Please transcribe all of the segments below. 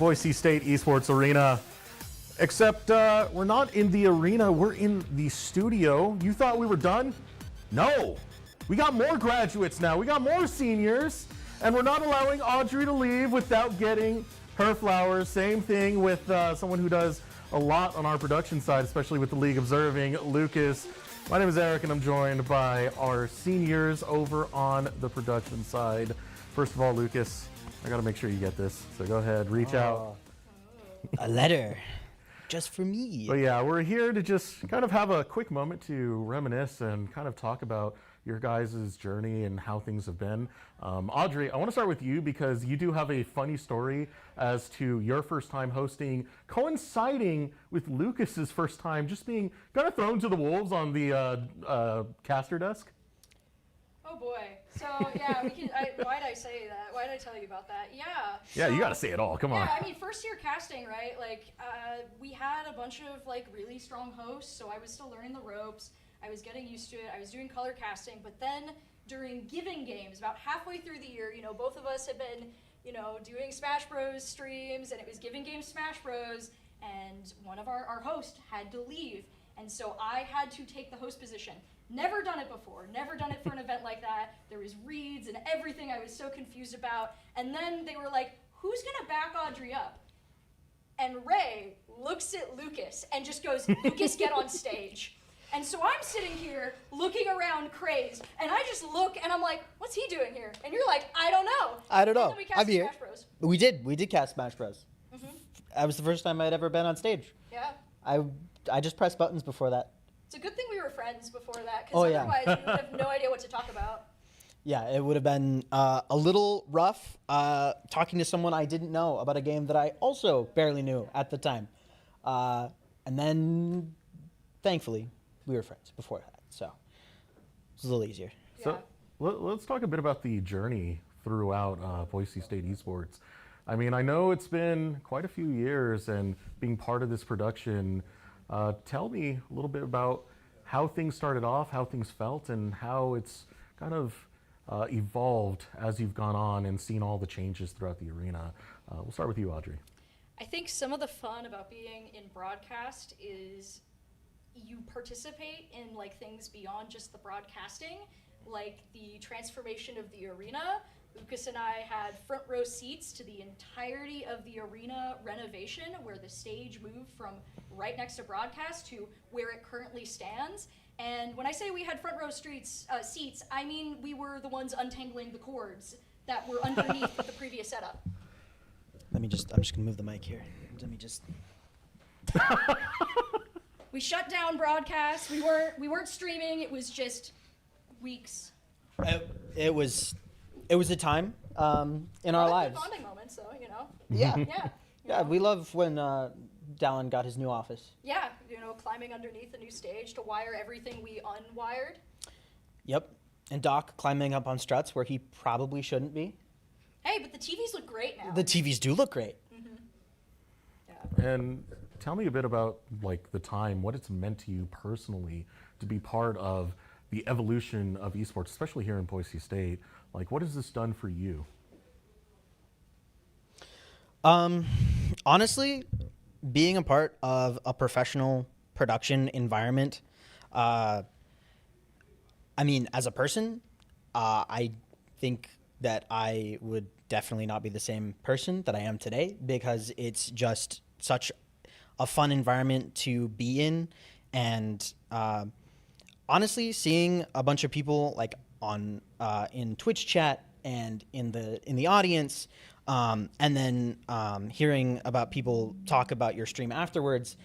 Boise State Esports Arena. Except we're not in the arena, we're in the studio. You thought we were done? No. We got more graduates now. We got more seniors. And we're not allowing Audrey to leave without getting her flowers. Same thing with someone who does a lot on our production side, especially with the League Observing, Lucas. My name is Eric, and I'm joined by our seniors over on the production side. First of all, Lucas, I got to make sure you get this. So go ahead, reach out. A letter. Just for me. But yeah, we're here to just kind of have a quick moment to reminisce and kind of talk about your guys' journey and how things have been. Audrey, I want to start with you because you do have a funny story as to your first time hosting, coinciding with Lucas's first time just being kind of thrown to the wolves on the caster desk. Oh boy. So yeah, we can. Why did I say that? Why did I tell you about that? Yeah. Yeah, so, you got to say it all. Come on. Yeah, I mean, first year casting, right? Like, we had a bunch of like really strong hosts, so I was still learning the ropes. I was getting used to it. I was doing color casting, but then during giving games, about halfway through the year, both of us had been, doing Smash Bros streams, and it was giving games Smash Bros, and one of our hosts had to leave, and so I had to take the host position. Never done it before, never done it for an event like that. There was reads and everything I was so confused about, and then they were like, who's gonna back Audrey up? And Ray looks at Lucas and just goes, Lucas, get on stage. And so I'm sitting here looking around crazed, and I just look and I'm like, what's he doing here? And you're like, I don't know. I don't know. And then we cast I'm here. Smash Bros. We did cast Smash Bros. Mm-hmm. That was the first time I'd ever been on stage. Yeah. I just pressed buttons before that. It's a good thing we were friends before that, because Oh, otherwise we would have no idea what to talk about. Yeah, it would have been a little rough talking to someone I didn't know about a game that I also barely knew at the time. And then, thankfully, we were friends before that, so it was a little easier. So let's talk a bit about the journey throughout Boise State Esports. I mean, I know it's been quite a few years and being part of this production. Tell me a little bit about how things started off, how things felt, and how it's kind of evolved as you've gone on and seen all the changes throughout the arena. We'll start with you, Audrey. I think some of the fun about being in broadcast is you participate in like things beyond just the broadcasting, like the transformation of the arena. Lucas and I had front row seats to the entirety of the arena renovation, where the stage moved from right next to broadcast to where it currently stands. And when I say we had front row seats, I mean we were the ones untangling the cords that were underneath the previous setup. I'm just gonna move the mic here. We shut down broadcast. We weren't streaming. It was just weeks. It was a time in our lives. Bonding moments, so Yeah. Yeah. Yeah, we love when Dallin got his new office. Yeah, climbing underneath the new stage to wire everything we unwired. Yep. And Doc climbing up on struts where he probably shouldn't be. Hey, but the TVs look great now. The TVs do look great. Mm-hmm. Yeah. And tell me a bit about like the time, what it's meant to you personally to be part of the evolution of esports, especially here in Boise State. Like, what has this done for you? Honestly, being a part of a professional production environment, I mean, as a person, I think that I would definitely not be the same person that I am today, because it's just such a fun environment to be in. And honestly, seeing a bunch of people like on in Twitch chat and in the audience, and then hearing about people talk about your stream afterwards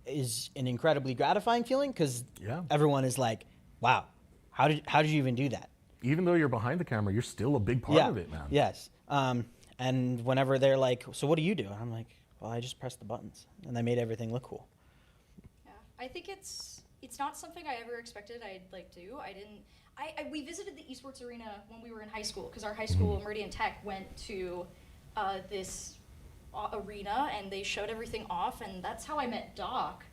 is an incredibly gratifying feeling, because everyone is like, wow, how did you even do that? Even though you're behind the camera, you're still a big part of it, man. Yes. And whenever they're like, so what do you do? And I'm like, well, I just press the buttons, and they made everything look cool. Yeah, I think it's not something I ever expected I'd like do. We visited the Esports Arena when we were in high school, because our high school, Meridian Tech, went to this arena, and they showed everything off, and that's how I met Doc.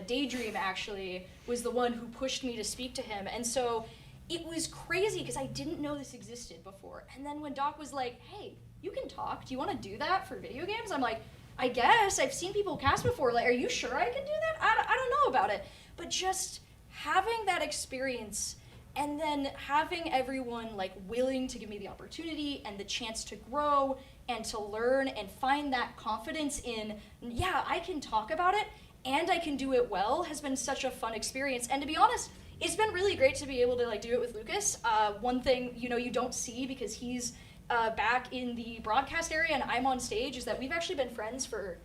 Daydream, actually, was the one who pushed me to speak to him, and so it was crazy, because I didn't know this existed before. And then when Doc was like, hey, you can talk. Do you want to do that for video games? I'm like, I guess. I've seen people cast before. Like, are you sure I can do that? I don't know about it. But just having that experience and then having everyone like willing to give me the opportunity and the chance to grow and to learn and find that confidence in, yeah, I can talk about it and I can do it well has been such a fun experience. And to be honest, it's been really great to be able to like do it with Lucas. One thing, you don't see because he's back in the broadcast area and I'm on stage is that we've actually been friends for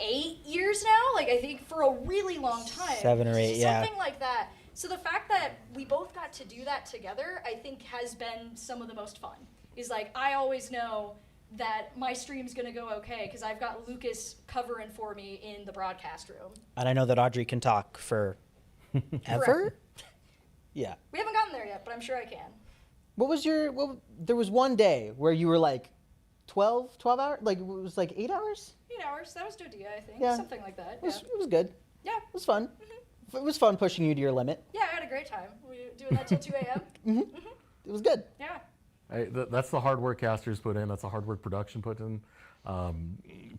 8 years now. Like I think for a really long time. 7 or 8, yeah. Something like that. So the fact that we both got to do that together, I think has been some of the most fun. Is like, I always know that my stream's gonna go okay because I've got Lucas covering for me in the broadcast room. And I know that Audrey can talk for ever? Yeah. We haven't gotten there yet, but I'm sure I can. There was one day where you were like 12 hours? Like, it was like 8 hours? 8 hours, that was Dodia, I think. Yeah. Something like that. It was good. Yeah. It was fun. It was fun pushing you to your limit. Yeah, I had a great time. We were doing that till 2 a.m. It was good. Yeah. Hey, that's the hard work casters put in. That's the hard work production put in.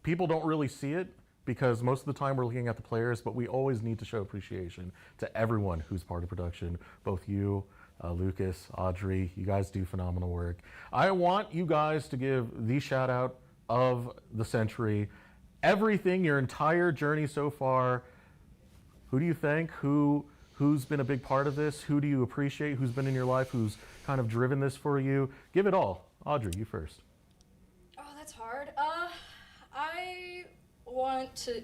People don't really see it because most of the time we're looking at the players, but we always need to show appreciation to everyone who's part of production. Both you, Lucas, Audrey, you guys do phenomenal work. I want you guys to give the shout out of the century. Everything, your entire journey so far. Who do you thank? Who's been a big part of this? Who do you appreciate? Who's been in your life? Who's kind of driven this for you? Give it all. Audrey, you first. Oh, that's hard. I want to,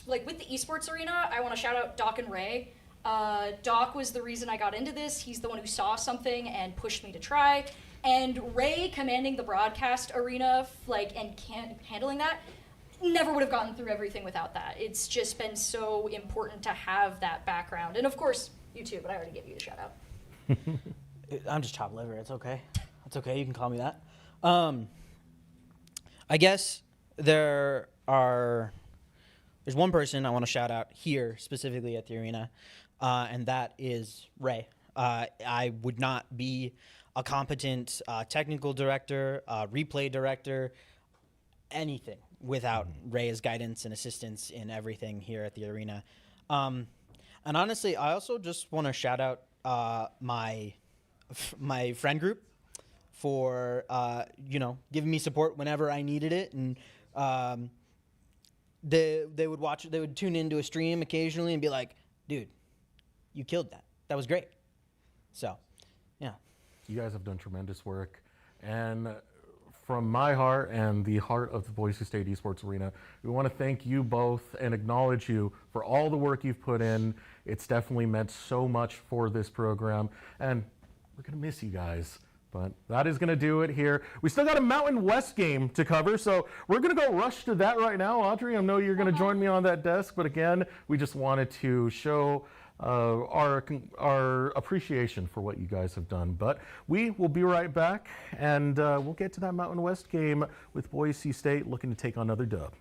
like with the esports arena, I want to shout out Doc and Ray. Doc was the reason I got into this. He's the one who saw something and pushed me to try. And Ray commanding the broadcast arena, and handling that, never would have gotten through everything without that. It's just been so important to have that background. And of course, you too, but I already gave you a shout out. I'm just chopped liver. It's okay. It's okay. You can call me that. I guess there's one person I want to shout out here specifically at the arena, and that is Ray. I would not be a competent technical director, replay director, anything without Ray's guidance and assistance in everything here at the arena. And honestly, I also just want to shout out my friend group for giving me support whenever I needed it, and they would tune into a stream occasionally and be like, "Dude, you killed that. That was great." So, yeah. You guys have done tremendous work, and from my heart and the heart of the Boise State Esports Arena, we want to thank you both and acknowledge you for all the work you've put in. It's definitely meant so much for this program, and we're going to miss you guys. But that is going to do it here. We still got a Mountain West game to cover, so we're going to go rush to that right now. Audrey, I know you're going to join me on that desk, but again, we just wanted to show our appreciation for what you guys have done. But we will be right back, and we'll get to that Mountain West game with Boise State looking to take on another dub.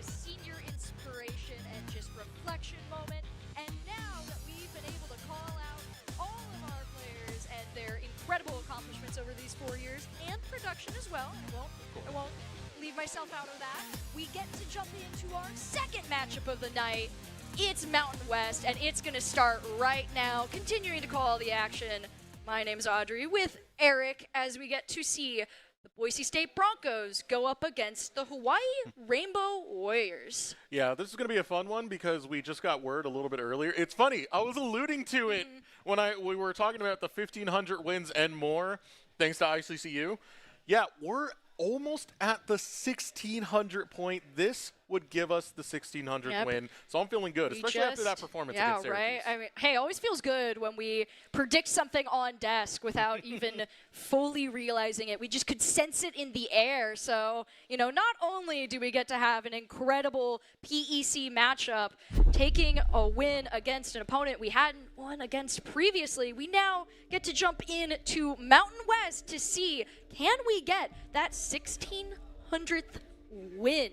senior inspiration and just reflection moment. And now that we've been able to call out all of our players and their incredible accomplishments over these 4 years, and production as well, I won't leave myself out of that, we get to jump into our second matchup of the night. It's Mountain West, and it's going to start right now. Continuing to call the action, my name's Audrey with Eric as we get to see the Boise State Broncos go up against the Hawaii Rainbow Warriors. Yeah, this is going to be a fun one because we just got word a little bit earlier. It's funny, I was alluding to it when we were talking about the 1,500 wins and more, thanks to ICCU. Yeah, we're almost at the 1,600 point. This would give us the 1,600th win, so I'm feeling good, especially after that performance against Syracuse. Yeah, right? I mean, hey, it always feels good when we predict something on desk without even fully realizing it. We just could sense it in the air. So, you know, not only do we get to have an incredible PEC matchup, taking a win against an opponent we hadn't won against previously, we now get to jump in to Mountain West to see, can we get that 1,600th win?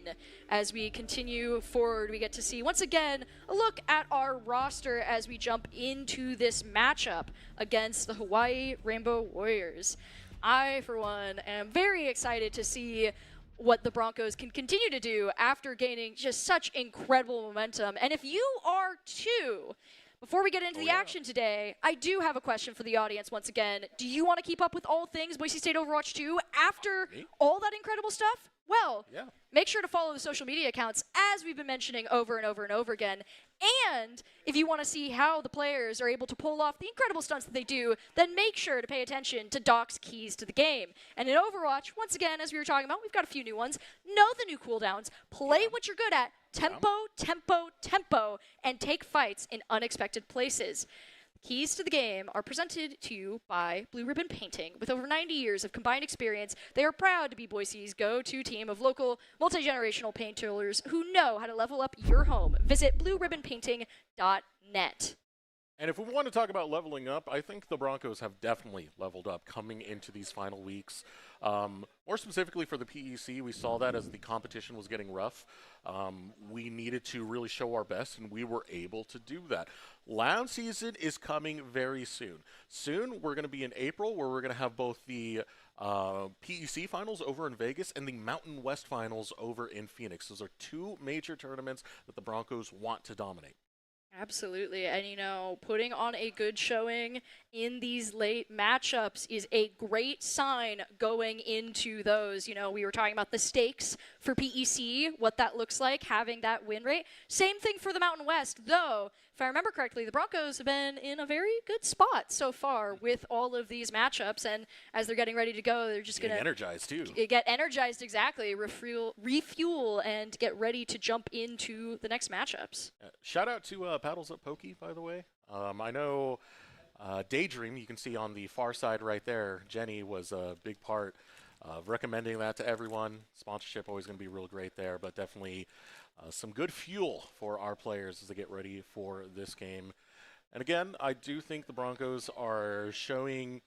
As we continue forward, we get to see once again a look at our roster as we jump into this matchup against the Hawaii Rainbow Warriors. I, for one, am very excited to see what the Broncos can continue to do after gaining just such incredible momentum. And if you are too, before we get into the action today, I do have a question for the audience once again. Do you want to keep up with all things Boise State Overwatch 2 after all that incredible stuff? Well, make sure to follow the social media accounts, as we've been mentioning over and over and over again. And if you want to see how the players are able to pull off the incredible stunts that they do, then make sure to pay attention to Doc's keys to the game. And in Overwatch, once again, as we were talking about, we've got a few new ones. Know the new cooldowns, play what you're good at, tempo, tempo, tempo, and take fights in unexpected places. Keys to the game are presented to you by Blue Ribbon Painting. With over 90 years of combined experience, they are proud to be Boise's go-to team of local, multi-generational painters who know how to level up your home. Visit blueribbonpainting.net. And if we want to talk about leveling up, I think the Broncos have definitely leveled up coming into these final weeks. More specifically for the PEC, we saw that as the competition was getting rough. We needed to really show our best, and we were able to do that. LAN season is coming very soon. Soon, we're going to be in April, where we're going to have both the PEC finals over in Vegas and the Mountain West finals over in Phoenix. Those are two major tournaments that the Broncos want to dominate. Absolutely. And, you know, putting on a good showing in these late matchups is a great sign going into those. You know, we were talking about the stakes for PEC, what that looks like, having that win rate. Same thing for the Mountain West, though, if I remember correctly, the Broncos have been in a very good spot so far with all of these matchups. And as they're getting ready to go, they're just going to energized too. Get energized, exactly, refuel, and get ready to jump into the next matchups. Shout out to Paddles Up Pokey, by the way. I know Daydream, you can see on the far side right there, Jenny was a big part of recommending that to everyone. Sponsorship always going to be real great there, but definitely some good fuel for our players as they get ready for this game. And again, I do think the Broncos are showing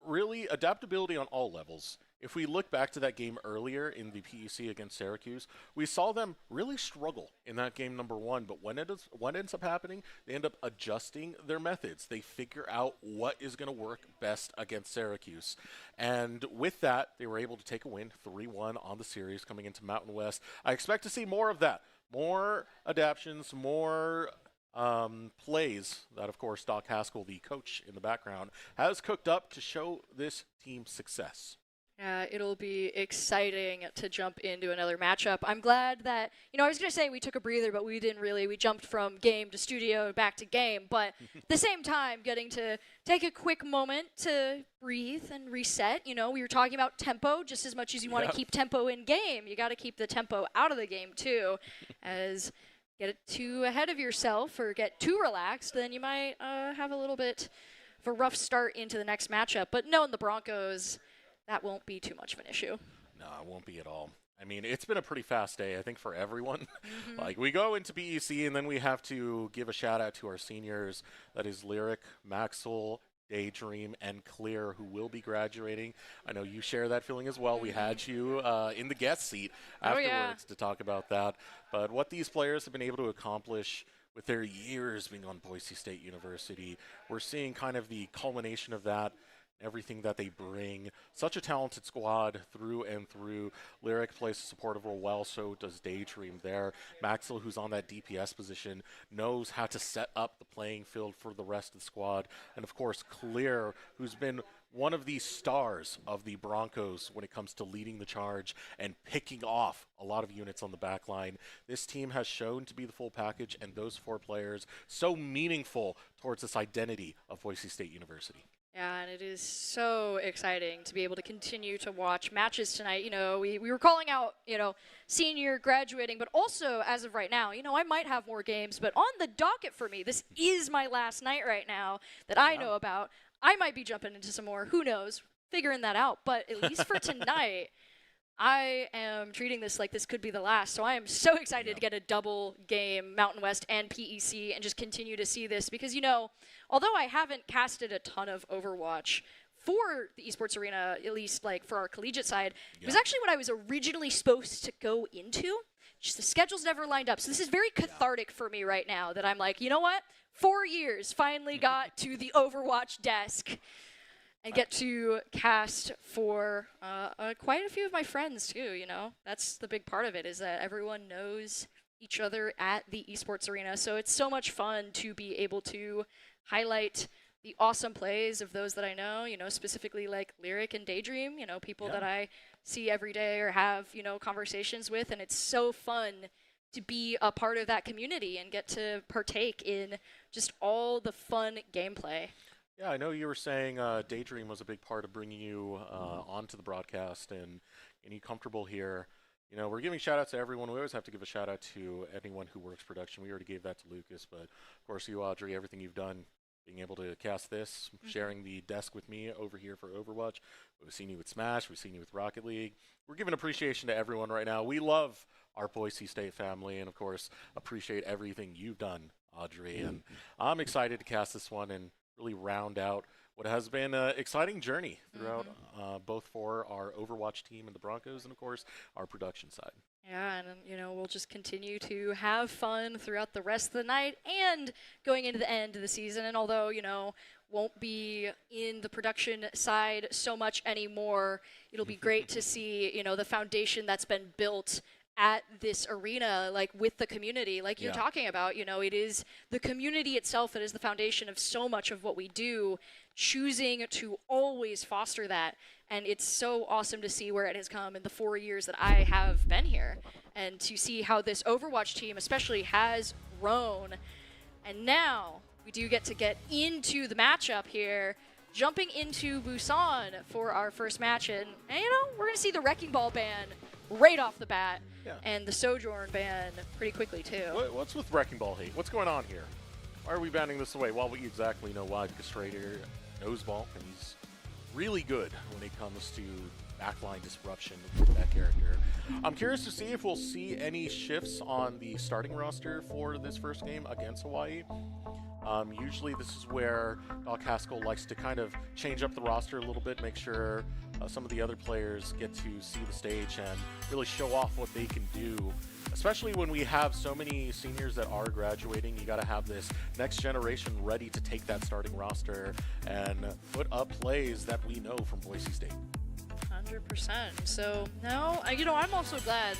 really adaptability on all levels. If we look back to that game earlier in the PEC against Syracuse, we saw them really struggle in that game number one. But what ends up happening, they end up adjusting their methods. They figure out what is going to work best against Syracuse. And with that, they were able to take a win 3-1 on the series coming into Mountain West. I expect to see more of that. More adaptions, more plays that, of course, Doc Haskell, the coach in the background, has cooked up to show this team success. Yeah, it'll be exciting to jump into another matchup. I'm glad that, you know, I was going to say we took a breather, but we didn't really. We jumped from game to studio, back to game. But at the same time, getting to take a quick moment to breathe and reset. You know, we were talking about tempo just as much as you want to keep tempo in game. You got to keep the tempo out of the game, too, as get it too ahead of yourself or get too relaxed, then you might have a little bit of a rough start into the next matchup. But knowing the Broncos, that won't be too much of an issue. No, it won't be at all. I mean, it's been a pretty fast day, I think, for everyone. Like, we go into BEC, and then we have to give a shout-out to our seniors. That is Lyric, Maxwell, Daydream, and Clear, who will be graduating. I know you share that feeling as well. We had you in the guest seat afterwards to talk about that. But what these players have been able to accomplish with their years being on Boise State University, we're seeing kind of the culmination of that, everything that they bring. Such a talented squad through and through. Lyric plays a supportive role well, so does Daydream there. Maxwell, who's on that DPS position, knows how to set up the playing field for the rest of the squad. And of course, Clear, who's been one of the stars of the Broncos when it comes to leading the charge and picking off a lot of units on the back line. This team has shown to be the full package, and those 4 players so meaningful towards this identity of Boise State University. Yeah, and it is so exciting to be able to continue to watch matches tonight. You know, we were calling out, you know, senior graduating, but also as of right now, you know, I might have more games, but on the docket for me, this is my last night right now that I know about. I might be jumping into some more, who knows, figuring that out. But at least for tonight, I am treating this like this could be the last. So I am so excited to get a double game, Mountain West and PEC, and just continue to see this. Because, you know, although I haven't casted a ton of Overwatch for the Esports Arena, at least like for our collegiate side, it was actually what I was originally supposed to go into. Just the schedules never lined up. So this is very cathartic for me right now that I'm like, you know what? 4 years finally got to the Overwatch desk and get to cast for quite a few of my friends too, you know? That's the big part of it, is that everyone knows each other at the Esports Arena. So it's so much fun to be able to highlight the awesome plays of those that I know, you know, specifically like Lyric and Daydream, you know, people that I see every day or have, you know, conversations with. And it's so fun to be a part of that community and get to partake in just all the fun gameplay. Yeah, I know you were saying Daydream was a big part of bringing you onto the broadcast and getting you comfortable here. You know, we're giving shout-outs to everyone. We always have to give a shout-out to anyone who works production. We already gave that to Lucas, but of course you, Audrey, everything you've done, being able to cast this, sharing the desk with me over here for Overwatch. We've seen you with Smash. We've seen you with Rocket League. We're giving appreciation to everyone right now. We love our Boise State family and, of course, appreciate everything you've done, Audrey. And I'm excited to cast this one and really round out what has been an exciting journey throughout, both for our Overwatch team and the Broncos and, of course, our production side. Yeah, and, you know, we'll just continue to have fun throughout the rest of the night and going into the end of the season. And although, you know, won't be in the production side so much anymore, it'll be great to see, you know, the foundation that's been built at this arena, like with the community, like you're talking about. You know, it is the community itself that is the foundation of so much of what we do, choosing to always foster that. And it's so awesome to see where it has come in the 4 years that I have been here, and to see how this Overwatch team especially has grown. And now we do get to get into the matchup here, jumping into Busan for our first match. And you know, we're going to see the Wrecking Ball ban right off the bat, and the Sojourn ban pretty quickly too. What's with Wrecking Ball hate? What's going on here? Why are we banning this away? Well, we exactly know why, because Strader knows ball, and he's really good when it comes to backline disruption with that character. I'm curious to see if we'll see any shifts on the starting roster for this first game against Hawaii. Usually this is where Doc Haskell likes to kind of change up the roster a little bit, make sure some of the other players get to see the stage and really show off what they can do. Especially when we have so many seniors that are graduating, you got to have this next generation ready to take that starting roster and put up plays that we know from Boise State. 100%. So now, you know, I'm also glad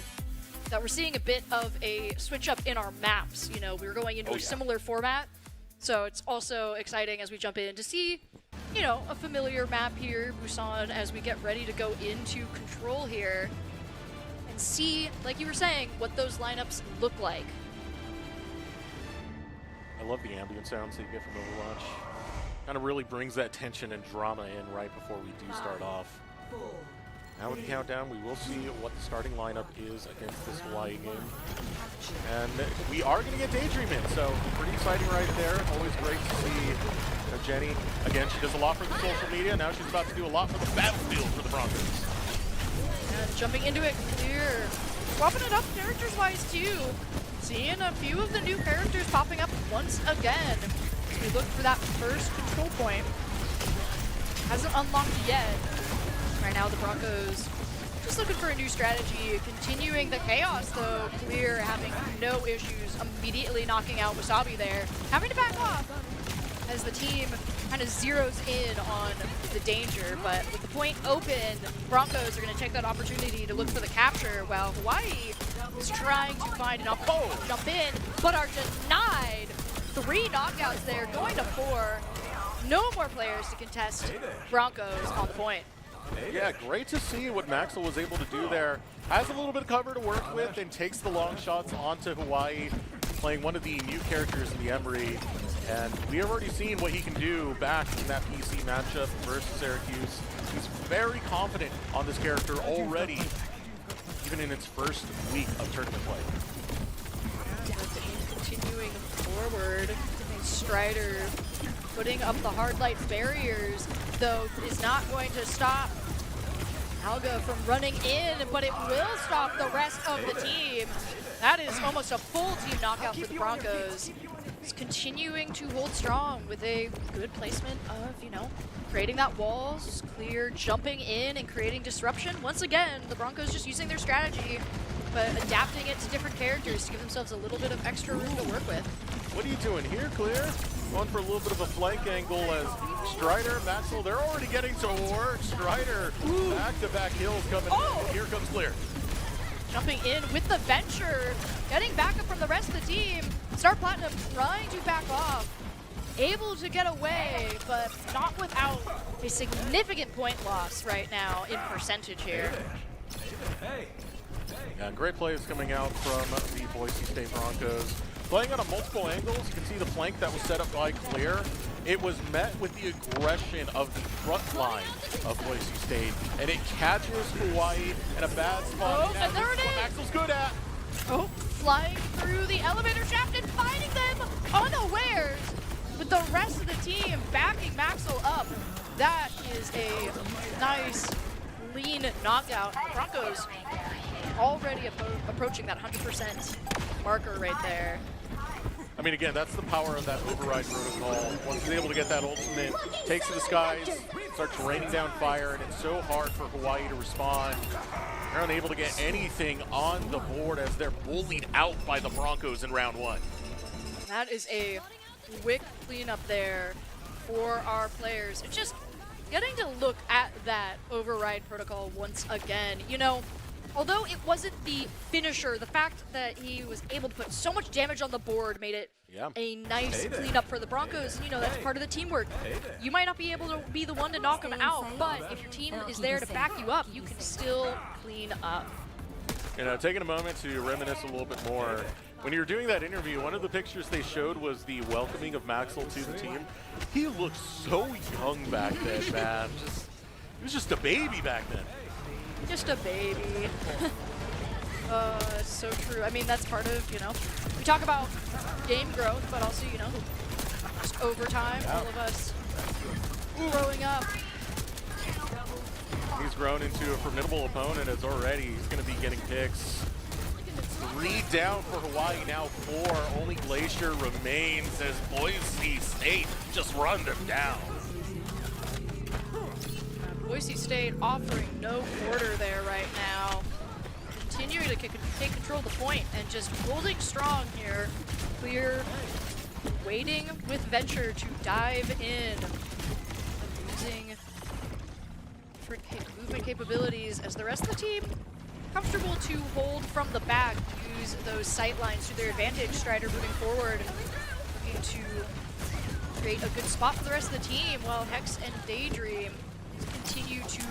that we're seeing a bit of a switch up in our maps. You know, we're going into a similar format, so it's also exciting as we jump in to see, you know, a familiar map here, Busan, as we get ready to go into Control here and see, like you were saying, what those lineups look like. I love the ambient sounds that you get from Overwatch. Kind of really brings that tension and drama in right before we do start off. Now with the countdown, we will see what the starting lineup is against this Hawaii game. And we are going to get Daydream in, so pretty exciting right there. Always great to see Jenny. Again, she does a lot for the social media. Now she's about to do a lot for the battlefield for the Broncos. And jumping into it, Clear. Swapping it up characters-wise, too. Seeing a few of the new characters popping up once again. As we look for that first control point. hasn't unlocked yet. Right now, the Broncos just looking for a new strategy, continuing the chaos though. Clear having no issues, immediately knocking out Wasabi there, having to back off as the team kind of zeroes in on the danger, but with the point open, Broncos are going to take that opportunity to look for the capture, while Hawaii is trying to find an opportunity to jump in, but are denied. 3 knockouts there, going to 4. No more players to contest Broncos on the point. Yeah, great to see what Maxwell was able to do there. Has a little bit of cover to work with and takes the long shots onto Hawaii, playing one of the new characters in the Emery. And we have already seen what he can do back in that PC matchup versus Syracuse. He's very confident on this character already, even in its first week of tournament play. Continuing forward, Strider putting up the hard light barriers, though, is not going to stop Alga from running in, but it will stop the rest of the team. That is almost a full team knockout for the Broncos. It's continuing to hold strong with a good placement of, you know, creating that wall, Clear jumping in and creating disruption. Once again, the Broncos just using their strategy, but adapting it to different characters to give themselves a little bit of extra room to work with. What are you doing here, Clear? Going for a little bit of a flank angle as Strider, Maxwell, they're already getting to work. Strider, back-to-back kills coming in. Here comes Clear. Jumping in with the Venture, getting backup from the rest of the team. Star Platinum trying to back off, able to get away, but not without a significant point loss right now in percentage here. Yeah, great plays coming out from the Boise State Broncos. Playing on a multiple angles, you can see the flank that was set up by Clear. It was met with the aggression of the front line of Boise State, and it catches Hawaii in a bad spot. And there it is! What Maxwell's good at. Oh, flying through the elevator shaft and finding them unawares, with the rest of the team backing Maxwell up. That is a nice, lean knockout. Broncos already approaching that 100% marker right there. I mean, again, that's the power of that override protocol. Once he's able to get that ultimate, takes to the skies, starts raining down fire, and it's so hard for Hawaii to respond. They're unable to get anything on the board as they're bullied out by the Broncos in round 1. That is a quick cleanup there for our players. It's just getting to look at that override protocol once again. You know, although it wasn't the finisher, the fact that he was able to put so much damage on the board made it a nice cleanup for the Broncos. And, you know, that's part of the teamwork. You might not be able to be the one to knock them out, but if your team is there to back you up, you can still clean up. You know, taking a moment to reminisce a little bit more. When you were doing that interview, one of the pictures they showed was the welcoming of Maxwell to the team. He looked so young back then, man. He was just a baby back then. Just a baby. So true. I mean, that's part of, you know, we talk about game growth, but also, you know, just over time, all of us growing up. He's grown into a formidable opponent as already he's going to be getting picks. 3 down for Hawaii, now 4. Only Glacier remains as Boise State just run them down. Boise State offering no quarter there right now. Continuing to take control of the point and just holding strong here. Clear, waiting with Venture to dive in. Using different movement capabilities as the rest of the team comfortable to hold from the back, use those sight lines to their advantage. Strider moving forward, looking to create a good spot for the rest of the team, while Hex and Daydream continue to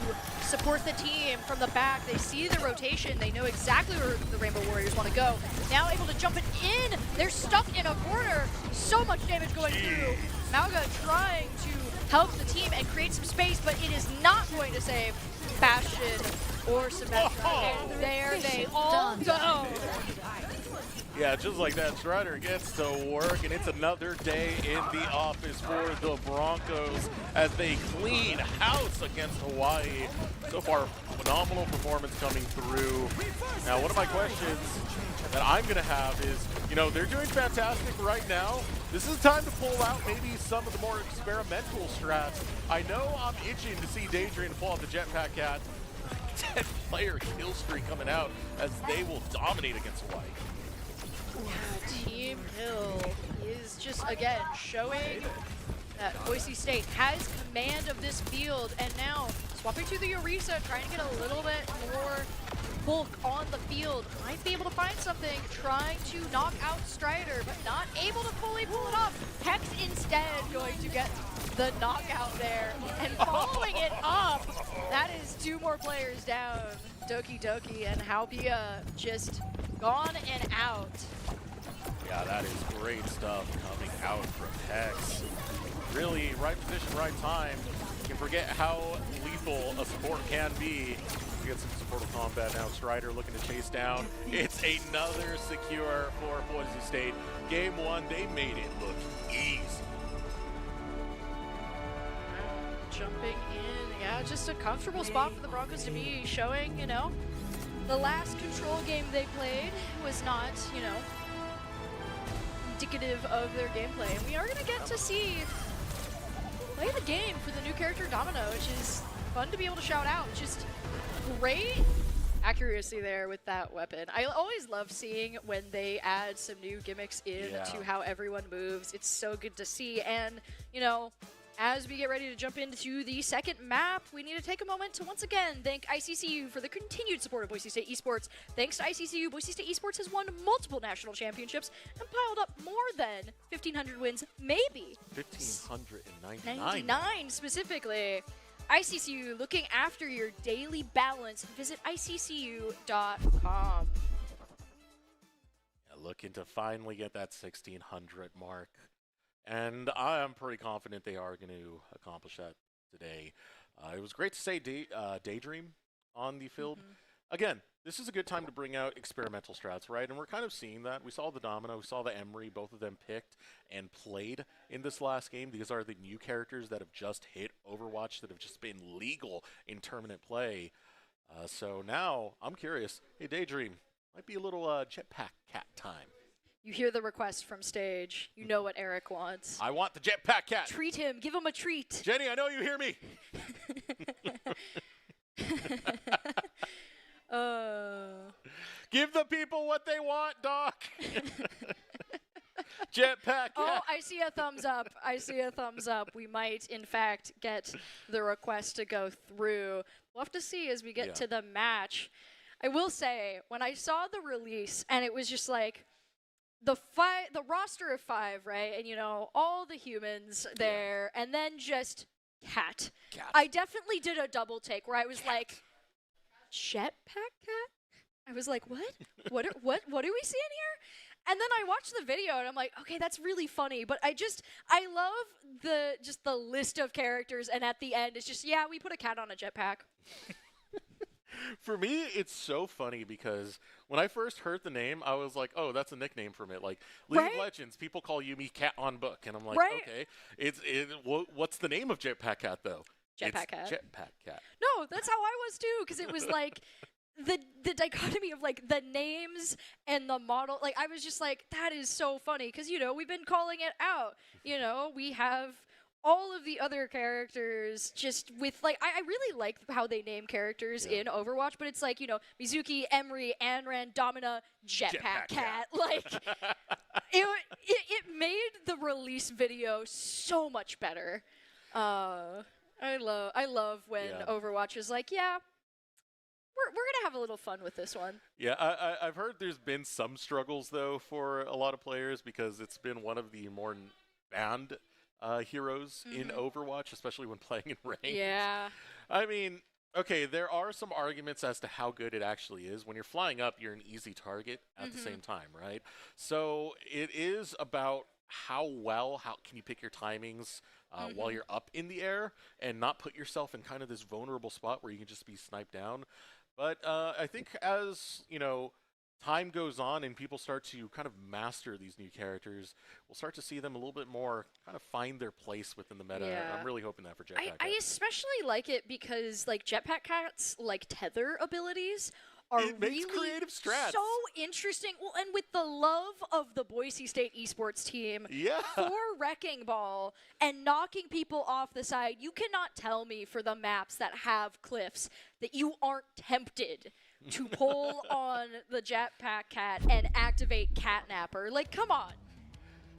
support the team from the back. They see the rotation. They know exactly where the Rainbow Warriors want to go. Now able to jump it in. They're stuck in a corner. So much damage going through. Malga trying to help the team and create some space, but it is not going to save Bastion or Symmetra. And there they all go. Yeah, just like that, Strider gets to work, and it's another day in the office for the Broncos as they clean house against Hawaii. So far, phenomenal performance coming through. Now, one of my questions, that I'm going to have is, you know, they're doing fantastic right now. This is time to pull out maybe some of the more experimental strats. I know I'm itching to see Daydream pull out the Jetpack Cat. 10-player kill streak coming out as they will dominate against White. Yeah, Team Hill is just, again, showing that Boise State has command of this field, and now swapping to the Orisa, trying to get a little bit more bulk on the field. Might be able to find something, trying to knock out Strider, but not able to fully pull it off. Hex instead going to get the knockout there, and following it up, that is 2 more players down. Doki Doki and Halpia just gone and out. Yeah, that is great stuff coming out from Hex. Really, right position, right time. You can forget how lethal a support can be. We get some supportive combat now. Strider looking to chase down. It's another secure for Boise State. Game 1, they made it look easy. Jumping in, yeah, just a comfortable spot for the Broncos to be, showing, you know, The last control game they played was not, you know, indicative of their gameplay. And we are going to get to see play the game for the new character Domino, which is fun to be able to shout out. Just great accuracy there with that weapon. I always love seeing when they add some new gimmicks in to how everyone moves. It's so good to see. And, you know, as we get ready to jump into the second map, we need to take a moment to once again thank ICCU for the continued support of Boise State Esports. Thanks to ICCU, Boise State Esports has won multiple national championships and piled up more than 1,500 wins, maybe 1,599. 99 specifically. ICCU, looking after your daily balance. Visit ICCU.com. Looking to finally get that 1,600 mark. And I am pretty confident they are going to accomplish that today. It was great to say Daydream on the field. Again, this is a good time to bring out experimental strats, right? And we're kind of seeing that. We saw the Domino, we saw the Emery, both of them picked and played in this last game. These are the new characters that have just hit Overwatch, that have just been legal in tournament play. So now I'm curious. Hey, Daydream, might be a little Jetpack Cat time. You hear the request from stage. You know what Eric wants. I want the Jetpack Cat. Treat him. Give him a treat. Jenny, I know you hear me. Give the people what they want, Doc. Jetpack Cat. Oh, I see a thumbs up. I see a thumbs up. We might, in fact, get the request to go through. We'll have to see as we get to the match. I will say, when I saw the release, and it was just like, the roster of 5, right? And, you know, all the humans there, and then just Cat. I definitely did a double take where I was like, Jetpack Cat? I was like, what? What are we seeing here? And then I watched the video and I'm like, okay, that's really funny. But I love the list of characters, and at the end it's just, yeah, we put a cat on a jetpack. For me, it's so funny because when I first heard the name, I was like, oh, that's a nickname from it. Like, League of Legends, people call you me Cat on Book. And I'm like, okay. What's the name of Jetpack Cat, though? Jetpack Cat. Jetpack Cat. No, that's how I was, too, because it was like the dichotomy of, like, the names and the model. Like, I was just like, that is so funny because, you know, we've been calling it out. You know, we have all of the other characters just with, like, I really like how they name characters in Overwatch, but it's like, you know, Mizuki, Emery, Anran, Domina, Jetpack Cat. Like, it made the release video so much better. I love when Overwatch is like, yeah, we're gonna have a little fun with this one. Yeah, I've heard there's been some struggles, though, for a lot of players because it's been one of the more banned heroes in Overwatch, especially when playing in ranked. Yeah. I mean, okay, there are some arguments as to how good it actually is. When you're flying up, you're an easy target at the same time, right? So it is about how can you pick your timings while you're up in the air and not put yourself in kind of this vulnerable spot where you can just be sniped down. But I think as, you know, time goes on and people start to kind of master these new characters, we'll start to see them a little bit more kind of find their place within the meta. Yeah. I'm really hoping that for Jetpack Cat. I especially like it because, like, Jetpack Cat's, like, tether abilities are It makes really creative strats. so interesting. Well, and with the love of the Boise State Esports team Yeah. for Wrecking Ball and knocking people off the side, you cannot tell me for the maps that have cliffs that you aren't tempted to pull on the Jetpack Cat and activate Catnapper. Like, come on.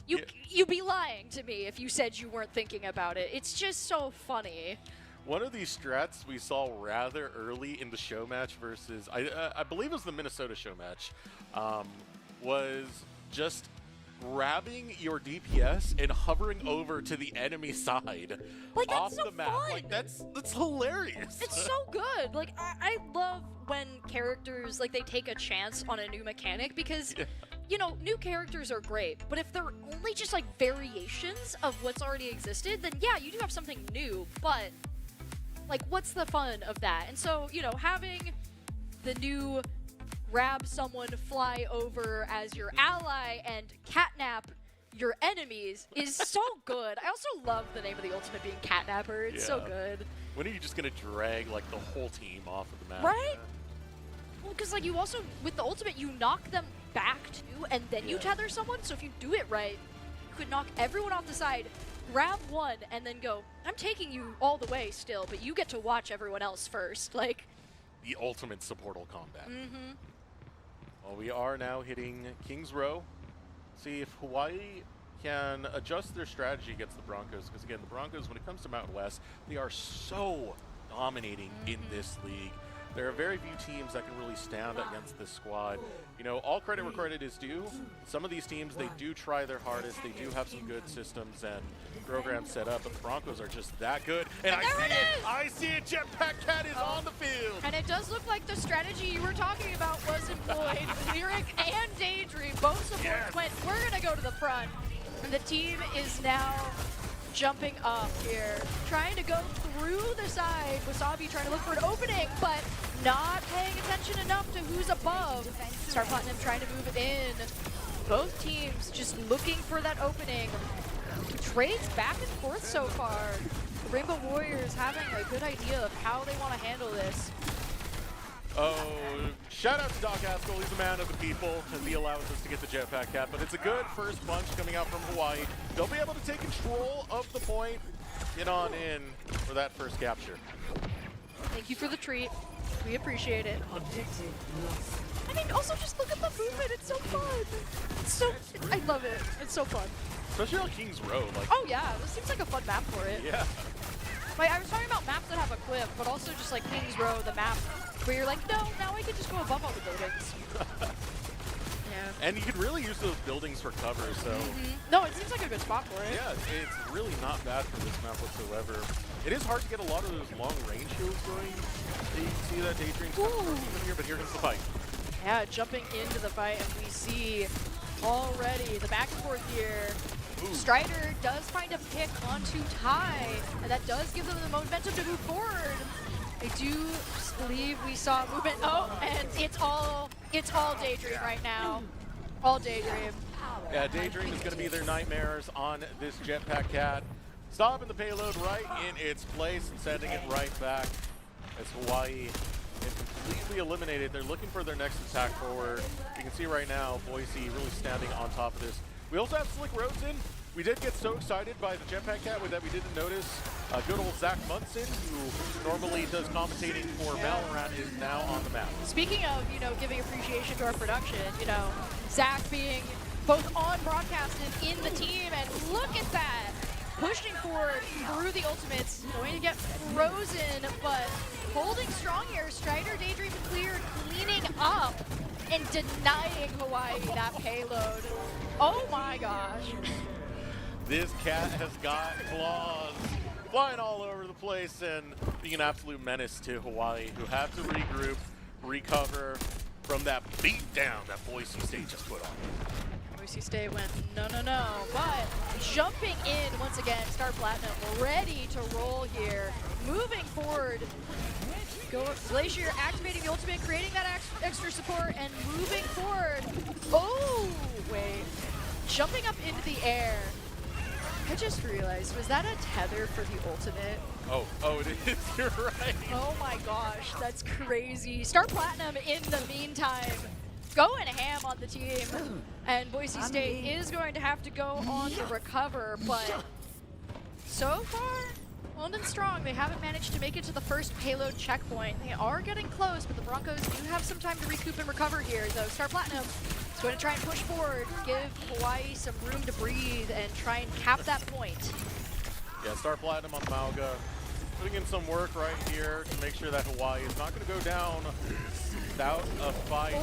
You'd be lying to me if you said you weren't thinking about it. It's just so funny. One of these strats we saw rather early in the show match versus, I believe it was the Minnesota show match, was just grabbing your DPS and hovering over to the enemy side Like, that's off so the map. fun. Like that's hilarious. It's so good. Like, I love when characters, like, they take a chance on a new mechanic because, you know, new characters are great, but if they're only just, like, variations of what's already existed, then yeah, you do have something new, but, like, what's the fun of that? And so, you know, having the new grab someone, fly over as your ally, and catnap your enemies is so good. I also love the name of the ultimate being Catnapper. It's so good. When are you just gonna drag like the whole team off of the map? Right? Well, because like you also, with the ultimate, you knock them back too, and then you tether someone. So if you do it right, you could knock everyone off the side, grab one, and then go, I'm taking you all the way still, but you get to watch everyone else first. Like, The ultimate supportal combat. Well, we are now hitting Kings Row. See if Hawaii can adjust their strategy against the Broncos, because again, the Broncos, when it comes to Mountain West, they are so dominating in this league. There are very few teams that can really stand against this squad. You know, all credit where credit is due. Some of these teams, they do try their hardest. They do have some good systems and programs set up, but the Broncos are just that good. And I see it! Jetpack Cat is on the field! and it does look like the strategy you were talking about was employed. Lyric and Daydream, both supports went, we're going to go to the front. And the team is now jumping up here, trying to go through the side. Wasabi trying to look for an opening, but not paying attention enough to who's above. Star Platinum trying to move it in. Both teams just looking for that opening. Trades back and forth so far. The Rainbow Warriors having a good idea of how they want to handle this. Oh, shout out to Doc Haskell. He's a man of the people, as he allows us to get the Jetpack Cat. But it's a good first punch coming out from Hawaii. They'll be able to take control of the point. Get on in for that first capture. Thank you for the treat. We appreciate it. I mean, also just look at the movement. It's so fun. It's so, I love it. It's so fun. Especially on Kings Row. Like, Oh yeah, this seems like a fun map for it. yeah. Like, I was talking about maps that have a cliff, but also just like Kings Row, the map where you're like, no, now I can just go above all the buildings. Yeah. And you could really use those buildings for cover, so... No, it seems like a good spot for it. Yeah, it's really not bad for this map whatsoever. It is hard to get a lot of those long-range kills going. You can see that Daydream's even here, but here comes the fight. Yeah, jumping into the fight, and we see already the back and forth here. Strider does find a pick onto Ty, and that does give them the momentum to move forward. I do believe we saw movement. Oh, and it's all Daydream right now. All Daydream. Yeah, Daydream is going to be their nightmares on this Jetpack Cat. Stopping the payload right in its place and sending it right back as Hawaii is completely eliminated. They're looking for their next attack forward. You can see right now Boise really standing on top of this. We also have Slick Roads in. We did get so excited by the Jetpack Cat that we didn't notice good old Zach Munson, who normally does commentating for Valorant, is now on the map. Speaking of, you know, giving appreciation to our production, you know, Zach being both on broadcast and in the team, and look at that! Pushing forward through the ultimates, going to get frozen, but holding strong here. Strider, Daydream cleared, cleaning up and denying Hawaii that payload. Oh my gosh. This cat has got claws flying all over the place and being an absolute menace to Hawaii, who have to regroup, recover from that beatdown that Boise State just put on. Boise State went, no, no, no. But jumping in once again, Star Platinum ready to roll here. Moving forward. Go Glacier activating the ultimate, creating that extra support, and moving forward. Oh, wait. Jumping up into the air. I just realized, was that a tether for the ultimate? Oh, it is. You're right. Oh my gosh, that's crazy. Star Platinum, in the meantime, going ham on the team. And Boise State is going to have to go on to recover, but so far, London strong. They haven't managed to make it to the first payload checkpoint. They are getting close, but the Broncos do have some time to recoup and recover here, though. Star Platinum is going to try and push forward, give Hawaii some room to breathe, and try and cap that point. Yeah, Star Platinum on Mauga, putting in some work right here to make sure that Hawaii is not going to go down without a fight.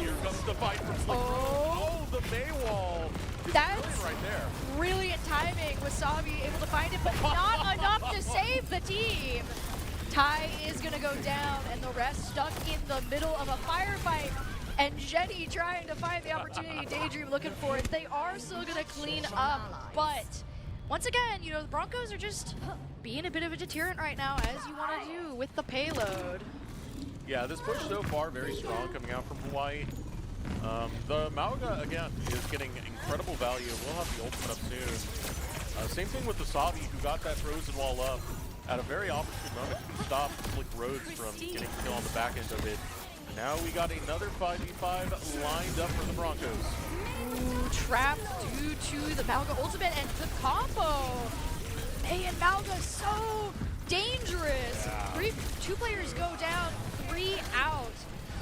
Here comes the fight from Slick. Oh, the Maywall. That's right there. Brilliant timing. Wasabi able to find it, but not enough to save the team. Ty is going to go down, and the rest stuck in the middle of a firefight. And Jenny trying to find the opportunity. Daydream looking for it. They are still going to clean up, but once again, you know, the Broncos are just being a bit of a deterrent right now, as you want to do with the payload. Yeah, this push so far very strong coming out from Hawaii. The Mauga, again, is getting incredible value. We'll have the ultimate up soon. Same thing with the Sabi, who got that frozen wall up at a very opportune moment to stop Slick Rhodes from getting the kill on the back end of it. And now we got another 5v5 lined up for the Broncos. Ooh, trapped due to the Mauga ultimate and the combo. Man, Mauga so dangerous. Yeah. Two players go down, 3 out.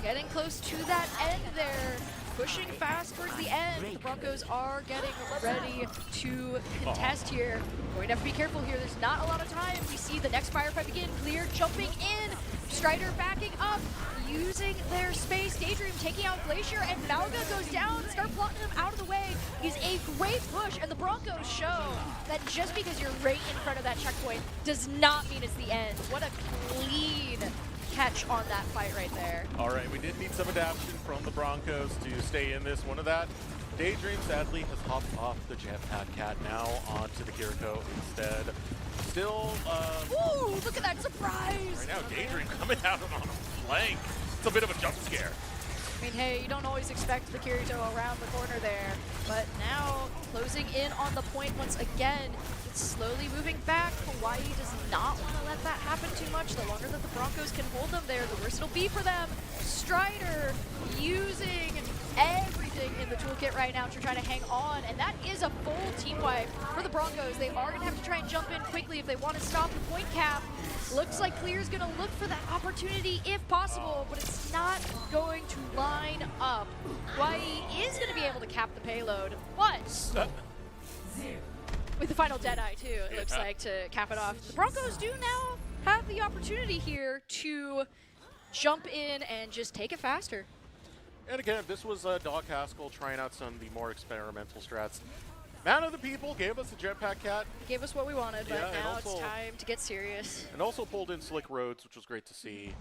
Getting close to that end there. Pushing fast towards the end. The Broncos are getting ready to contest here. Going to have to be careful here. There's not a lot of time. We see the next firefight begin. Clear jumping in. Strider backing up, using their space. Daydream taking out Glacier, and Mauga goes down. Star Platinum out of the way is a great push, and the Broncos show that just because you're right in front of that checkpoint does not mean it's the end. What a clean catch on that fight right there. All right, we did need some adaptation from the Broncos to stay in this. One of that, Daydream sadly has hopped off the Jetpack Cat now onto the Kiriko instead. Still, Ooh, look at that surprise! right now Daydream coming out on a flank. It's a bit of a jump scare. I mean, hey, you don't always expect the Kirito around the corner there, but now closing in on the point once again. It's slowly moving back. Hawaii does not want to let that happen too much. The longer that the Broncos can hold them there, the worse it'll be for them. Strider using everything in the toolkit right now to try to hang on, and that is a full team wipe for the Broncos. They are going to have to try and jump in quickly if they want to stop the point cap. Looks like Clear's going to look for that opportunity if possible, but it's not going to line up. Hawaii is going to be able to cap the payload, but with the final Deadeye too, it looks like, to cap it off. The Broncos do now have the opportunity here to jump in and just take it faster. And again, this was Doc Haskell trying out some of the more experimental strats. Man of the People gave us a Jetpack Cat. Gave us what we wanted, but Yeah, and now it's also- time to get serious. And also pulled in Slick Rhodes, which was great to see.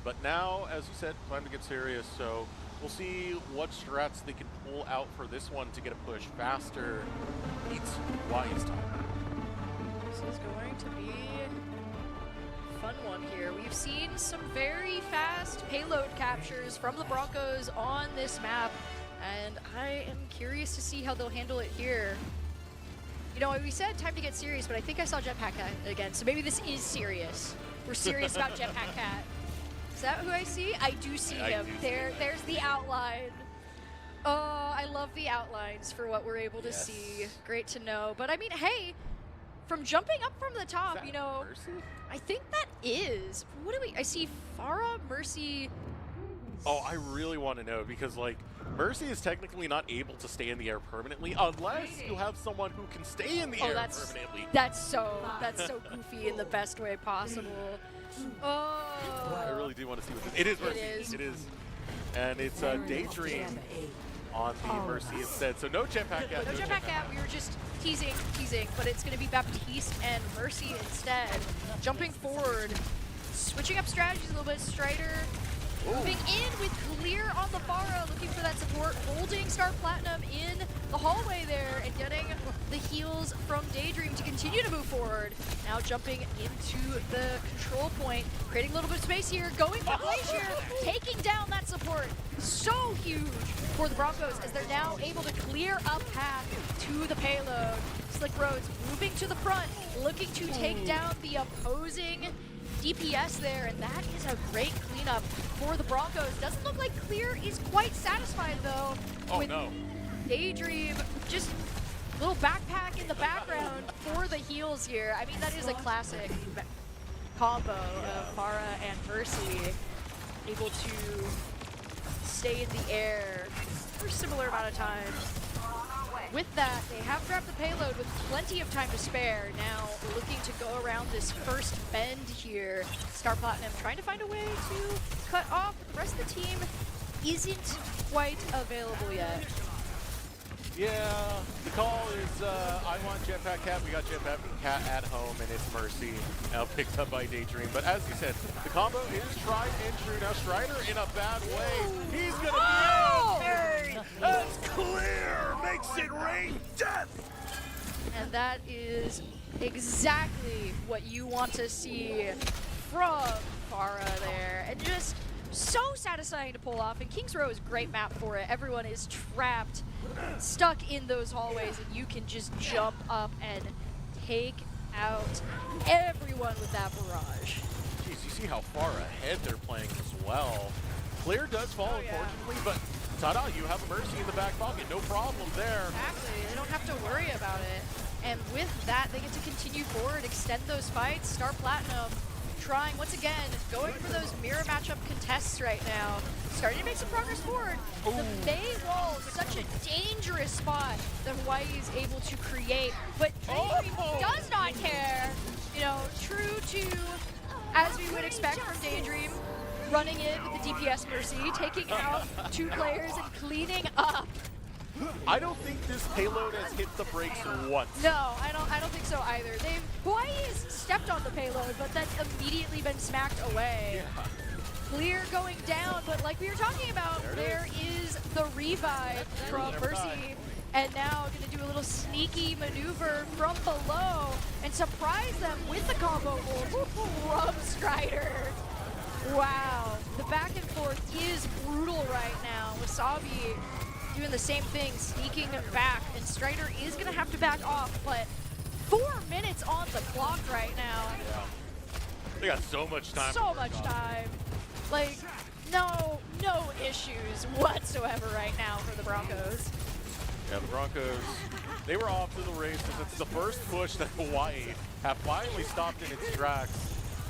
But now, as you said, time to get serious. So we'll see what strats they can pull out for this one to get a push faster. Beats Hawaii's time. This is going to be a fun one here. We've seen some very fast payload captures from the Broncos on this map, and I am curious to see how they'll handle it here. You know, we said time to get serious, but I think I saw Jetpack Cat again, so maybe this is serious. We're serious about Jetpack Cat. Is that who I see? I do see him. There's the outline. Oh, I love the outlines for what we're able to see. Great to know. But I mean, hey, from jumping up from the top, you know, Mercy? I think that is. What do we? I see Farah, Mercy. Oh, I really want to know because, like, Mercy is technically not able to stay in the air permanently unless you have someone who can stay in the air permanently. That's so goofy in the best way possible. Oh. I really do want to see what this It is Mercy. It is. And it's Daydream on the Mercy instead. So no Jetpack Cat. No Jetpack Cat. We were just teasing, but it's going to be Baptiste and Mercy instead. Jumping forward, switching up strategies a little bit. Strider moving in with Clear on the Farah, looking for that support, holding Star Platinum in the hallway there and getting the heals from Daydream to continue to move forward. Now jumping into the control point, creating a little bit of space here, going for Glacier, taking down that support. So huge for the Broncos as they're now able to clear up path to the payload. Slick Roads moving to the front, looking to take down the opposing DPS there, and that is a great cleanup for the Broncos. Doesn't look like Clear is quite satisfied though. Oh no. Daydream, just a little backpack in the background for the heals here. I mean, that is a classic combo of Farah and Mercy, able to stay in the air for a similar amount of time. With that, they have grabbed the payload with plenty of time to spare. Now looking to go around this first bend here. Star Platinum trying to find a way to cut off, but the rest of the team isn't quite available yet. Yeah, the call is I want Jetpack Cat. We got Jetpack Cat at home, and it's Mercy now picked up by Daydream. But as you said, the combo is tried and true. Now Strider in a bad way. He's gonna be okay. That's Clear. Makes it rain death. And that is exactly what you want to see from Farah there. And just so satisfying to pull off. And King's Row is a great map for it. Everyone is trapped, stuck in those hallways, and you can just jump up and take out everyone with that barrage. Jeez, you see how far ahead they're playing as well. Clear does fall, unfortunately, but ta-da, you have a Mercy in the back pocket. No problem there. Exactly. They don't have to worry about it. And with that, they get to continue forward, extend those fights. Star Platinum trying once again, going for those mirror matchup contests right now. Starting to make some progress forward. Ooh. The Bay Wall is such a dangerous spot that Hawaii is able to create, but Daydream does not care. You know, true to, as we would expect from Daydream, running in with the DPS Mercy, taking out 2 players and cleaning up. I don't think this payload has hit the brakes once. No, I don't think so either. Hawaii has stepped on the payload, but then immediately been smacked away. Yeah. Clear going down, but like we were talking about, there is the revive from Mercy, and now going to do a little sneaky maneuver from below and surprise them with the combo ult from Strider. Wow, the back and forth is brutal right now. Wasabi doing the same thing, sneaking back, and Strider is going to have to back off, but 4 minutes on the clock right now. Yeah. They got so much time. So much time. Like, no issues whatsoever right now for the Broncos. Yeah, the Broncos, they were off to the races. It's the first push that Hawaii have finally stopped in its tracks.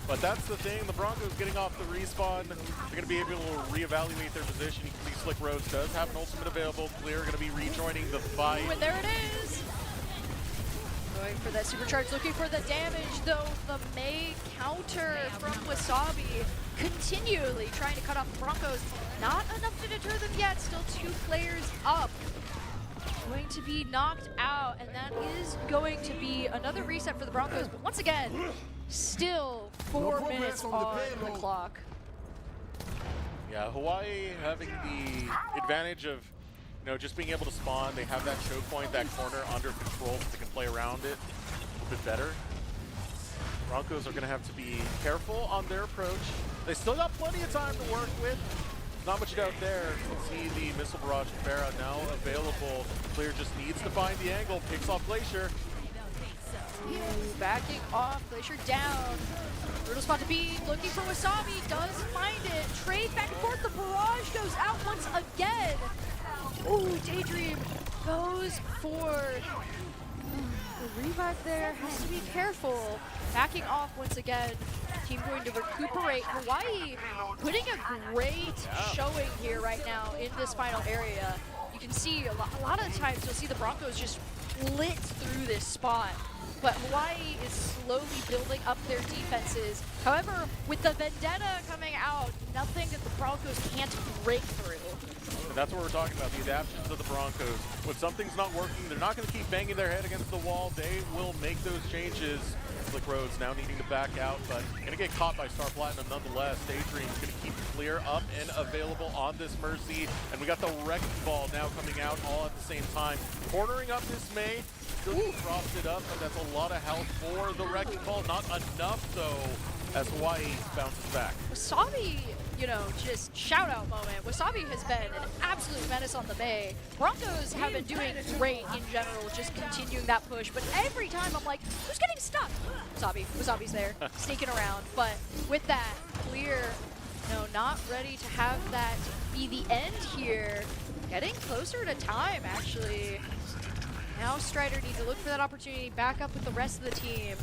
But that's the thing, the Broncos getting off the respawn, they're going to be able to reevaluate their position. You can see Slick Roads does have an ultimate available. Clear going to be rejoining the fight. Ooh, and there it is. Going for that supercharge, looking for the damage, though the May counter from Wasabi continually trying to cut off the Broncos. Not enough to deter them yet, still 2 players up. Going to be knocked out, and that is going to be another reset for the Broncos, but once again, still 4 minutes on the clock. Yeah, Hawaii having the advantage of, you know, just being able to spawn. They have that choke point, that corner under control, so they can play around it a bit better. Broncos are going to have to be careful on their approach. They still got plenty of time to work with. Not much doubt there. You can see the missile barrage from Farah now available. Clear just needs to find the angle, picks off Glacier. Ooh, backing off, Glacier down. Brutal spot to be, looking for Wasabi, does find it. Trade back and forth, the barrage goes out once again. Ooh, Daydream goes for the revive there, has to be careful. Backing off once again, team going to recuperate. Hawaii putting a great showing here right now in this final area. You can see a lot of the times you'll see the Broncos just blitz through this spot. but Hawaii is slowly building up their defenses. However, with the Vendetta coming out, nothing that the Broncos can't break through. And that's what we're talking about, the adaptations of the Broncos. When something's not working, they're not going to keep banging their head against the wall. They will make those changes. Slick Roads now needing to back out, but going to get caught by Star Platinum nonetheless. Daydream's going to keep clear up and available on this Mercy. And we got the Wrecking Ball now coming out all at the same time. Cornering up this May. Still drops it up, but that's a lot of health for the Wrecking Ball. Not enough, though, as Hawaii bounces back. Wasabi, you know, just shout out moment. Wasabi has been an absolute menace on the Bay. Broncos have been doing great in general, just continuing that push. But every time I'm like, who's getting stuck? Wasabi's there, sneaking around. But with that, clear, no, not ready to have that be the end here. Getting closer to time, actually. Now Strider needs to look for that opportunity, back up with the rest of the team.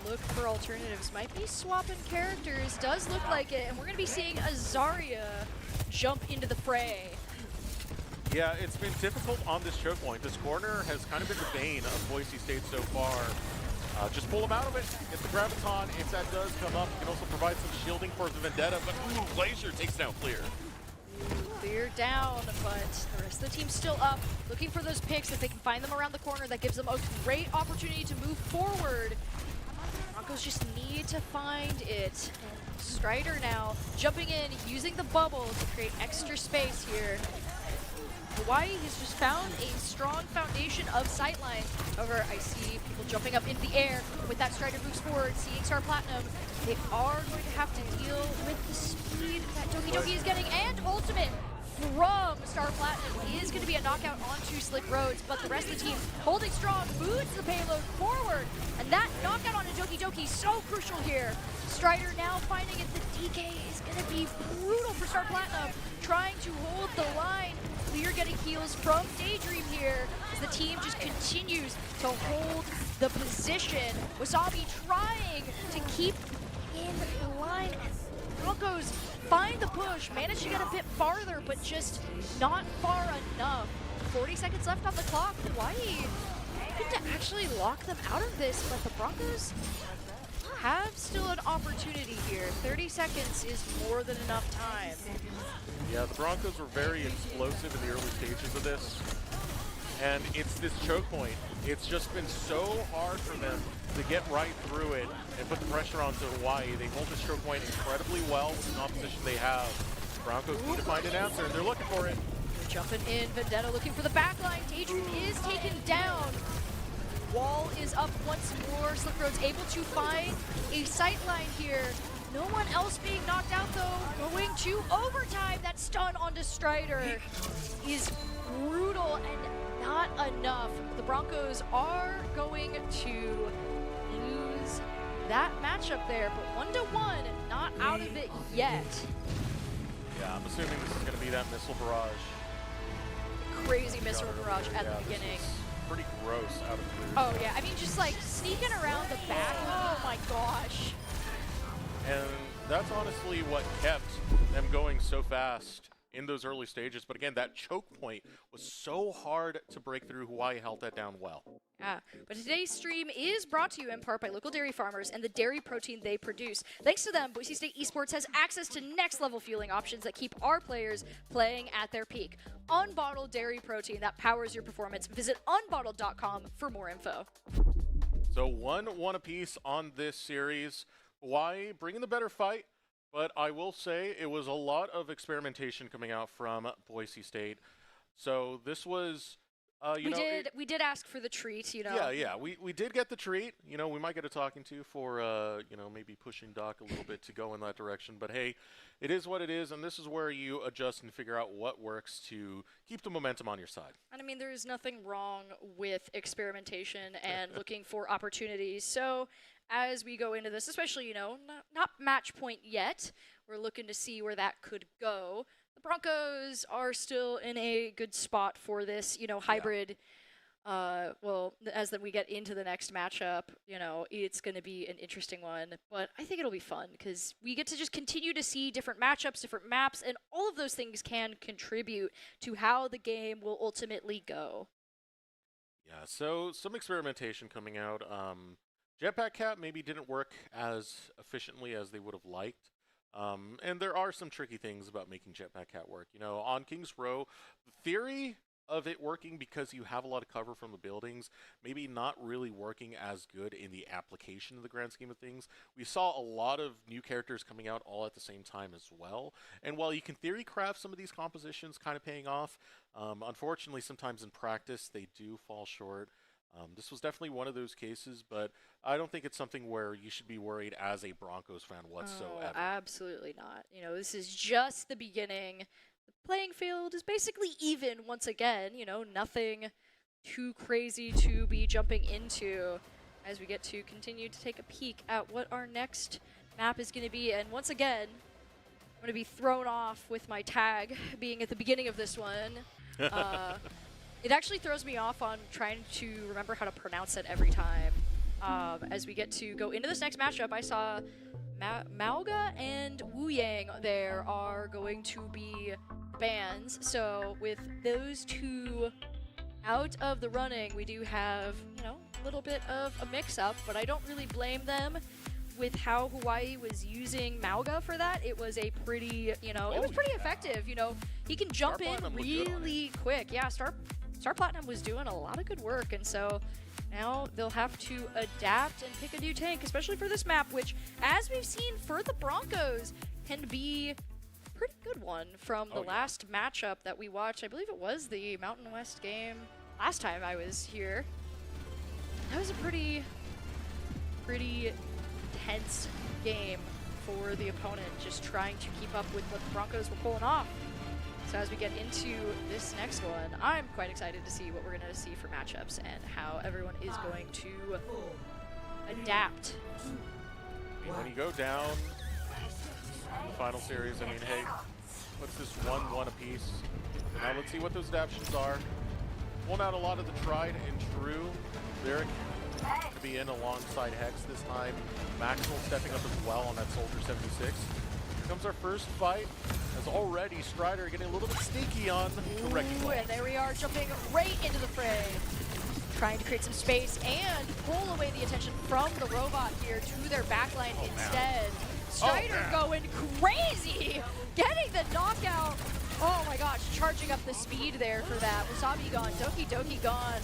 Look for alternatives. Might be swapping characters. Does look like it. And we're going to be seeing Azaria jump into the fray. Yeah, it's been difficult on this choke point. This corner has kind of been the bane of Boise State so far. Just pull him out of it. Get the Graviton. If that does come up, you can also provide some shielding for the Vendetta. But Glacier takes down Clear. Clear down, but the rest of the team's still up. Looking for those picks. If they can find them around the corner, that gives them a great opportunity to move forward. Broncos just need to find it. And Strider now jumping in, using the bubble to create extra space here. Hawaii has just found a strong foundation of sightlines. However, I see people jumping up into the air. With that, Strider moves forward, seeing Star Platinum. They are going to have to deal with the speed that Doki Doki is getting, and ultimate from Star Platinum is going to be a knockout onto Slick Roads, but the rest of the team holding strong, moves the payload forward, and that knockout onto Doki Doki so crucial here. Strider now finding it. The DK is going to be brutal for Star Platinum, trying to hold the line. Clear getting heals from Daydream here as the team just continues to hold the position. Wasabi trying to keep in line as Broncos find the push, manage to get a bit farther, but just not far enough. 40 seconds left on the clock. Hawaii looking to actually lock them out of this, but the Broncos have still an opportunity here. 30 seconds is more than enough time. Yeah, the Broncos were very explosive in the early stages of this. And it's this choke point. It's just been so hard for them to get right through it and put the pressure onto Hawaii. They hold this choke point incredibly well with the opposition they have. Broncos need to find an answer, and they're looking for it. They're jumping in. Vendetta looking for the backline. Daydream is taken down. Wall is up once more. Slick Road's able to find a sightline here. No one else being knocked out, though. Going to overtime. That stun onto Strider is brutal and not enough. The Broncos are going to lose that matchup there, but 1-1, not out of it yet. Yeah, I'm assuming this is going to be that missile barrage. Crazy missile barrage at the beginning. Pretty gross out of Clear. Oh yeah, I mean just like sneaking around the back. Oh my gosh. And that's honestly what kept them going so fast in those early stages. But again, that choke point was so hard to break through. Hawaii held that down well. Yeah, but today's stream is brought to you in part by local dairy farmers and the dairy protein they produce. Thanks to them, Boise State Esports has access to next-level fueling options that keep our players playing at their peak. Unbottled dairy protein that powers your performance. Visit unbottled.com for more info. So 1-1 apiece on this series. Hawaii bringing the better fight, but I will say it was a lot of experimentation coming out from Boise State. So this was, we did ask for the treat, you know. Yeah, we did get the treat. You know, we might get a talking to for, maybe pushing Doc a little bit to go in that direction. But hey, it is what it is, and this is where you adjust and figure out what works to keep the momentum on your side. And I mean, there's nothing wrong with experimentation and looking for opportunities. So as we go into this, especially, not match point yet, we're looking to see where that could go. The Broncos are still in a good spot for this, hybrid. Yeah. As we get into the next matchup, it's going to be an interesting one. But I think it'll be fun because we get to just continue to see different matchups, different maps, and all of those things can contribute to how the game will ultimately go. Yeah, so some experimentation coming out. Jetpack Cat maybe didn't work as efficiently as they would have liked. And there are some tricky things about making Jetpack Cat work. You know, on King's Row, the theory of it working because you have a lot of cover from the buildings, maybe not really working as good in the application of the grand scheme of things. We saw a lot of new characters coming out all at the same time as well. And while you can theory craft some of these compositions kind of paying off, unfortunately sometimes in practice they do fall short. This was definitely one of those cases, but I don't think it's something where you should be worried as a Broncos fan whatsoever. Oh, absolutely not. You know, this is just the beginning. The playing field is basically even once again. You know, nothing too crazy to be jumping into as we get to continue to take a peek at what our next map is going to be. And once again, I'm going to be thrown off with my tag being at the beginning of this one. It actually throws me off on trying to remember how to pronounce it every time. As we get to go into this next matchup, I saw Mauga and Wu Yang there are going to be bans. So with those two out of the running, we do have, you know, a little bit of a mix-up, but I don't really blame them with how Hawaii was using Mauga for that. It was a pretty, you know, it was pretty effective. You know, he can jump in really quick. Yeah, Star Platinum was doing a lot of good work, and so now they'll have to adapt and pick a new tank, especially for this map, which, as we've seen for the Broncos, can be a pretty good one from the last matchup that we watched. I believe it was the Mountain West game last time I was here. That was a pretty tense game for the opponent, just trying to keep up with what the Broncos were pulling off. So as we get into this next one, I'm quite excited to see what we're going to see for matchups and how everyone is going to adapt. When you go down in the final series, I mean, hey, what's this 1-1 apiece? So now let's see what those adaptions are. Pulling out a lot of the tried and true. Lyric to be in alongside Hex this time. Maxwell stepping up as well on that Soldier 76. Here comes our first fight. As already Strider getting a little bit sneaky on the wrecking ball. And there we are, jumping right into the fray. Trying to create some space and pull away the attention from the robot here to their backline instead. Strider going crazy, getting the knockout. Oh my gosh, charging up the speed there for that. Wasabi gone, Doki Doki gone.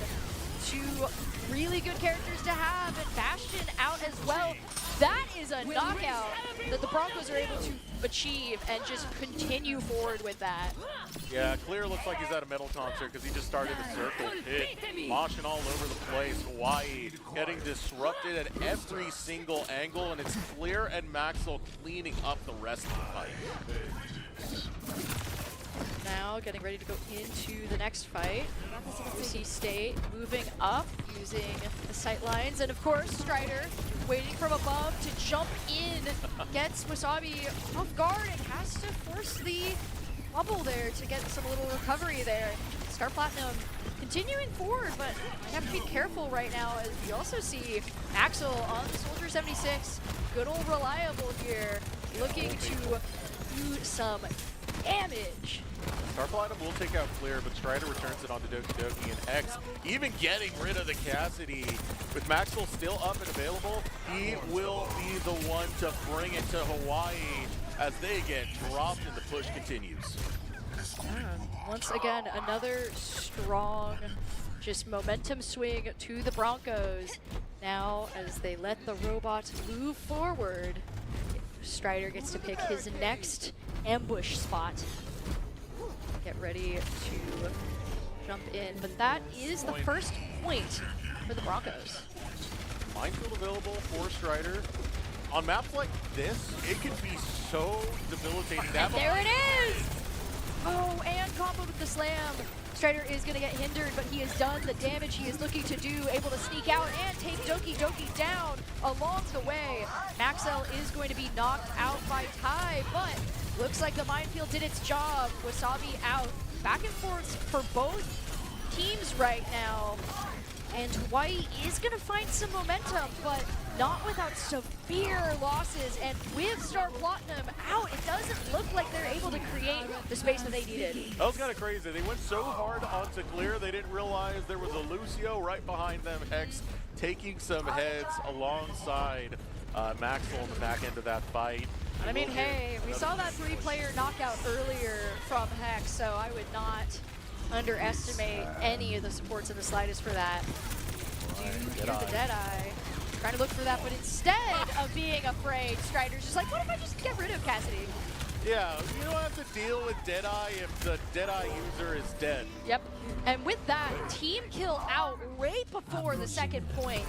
Two really good characters to have, and Bastion out as well. That is a knockout that the Broncos are able to achieve and just continue forward with that. Yeah, Clear looks like he's at a metal concert because he just started a circle pit, moshing all over the place. Hawaii getting disrupted at every single angle, and it's Clear and Maxwell cleaning up the rest of the fight. Now getting ready to go into the next fight. Boise State moving up using the sight lines, and of course Strider waiting from above to jump in, gets Wasabi off guard and has to force the bubble there to get some little recovery there. Star Platinum continuing forward, but I have to be careful right now as we also see Axel on the Soldier 76, good old reliable here, looking to do some damage. Star Platinum will take out Clear, but Strider returns it onto Doki Doki, and Hex even getting rid of the Cassidy. With Maxwell still up and available, he will be the one to bring it to Hawaii as they get dropped and the push continues. Once again, another strong just momentum swing to the Broncos. Now as they let the robot move forward, Strider gets to pick his next ambush spot. Get ready to jump in, but that is the first point for the Broncos. Minefield available for Strider. On maps like this, it can be so debilitating. And there it is! Oh, and combo with the slam. Strider is going to get hindered, but he has done the damage he is looking to do, able to sneak out and take Doki Doki down along the way. Maxwell is going to be knocked out by Ty, but looks like the minefield did its job. Wasabi out. Back and forth for both teams right now. And Hawaii is going to find some momentum, but not without severe losses. And with Star Platinum out, it doesn't look like they're able to create the space that they needed. That was kind of crazy. They went so hard onto clear, they didn't realize there was a Lucio right behind them. Hex taking some heads alongside Maxwell on the back end of that fight. I mean, hey, we saw that 3-player knockout earlier from Hex, so I would not underestimate any of the supports in the slightest for that. Here's the Deadeye. Trying to look for that, but instead of being afraid, Strider's just like, what if I just get rid of Cassidy? Yeah, you don't have to deal with Deadeye if the Deadeye user is dead. Yep. And with that, team kill out right before the second point.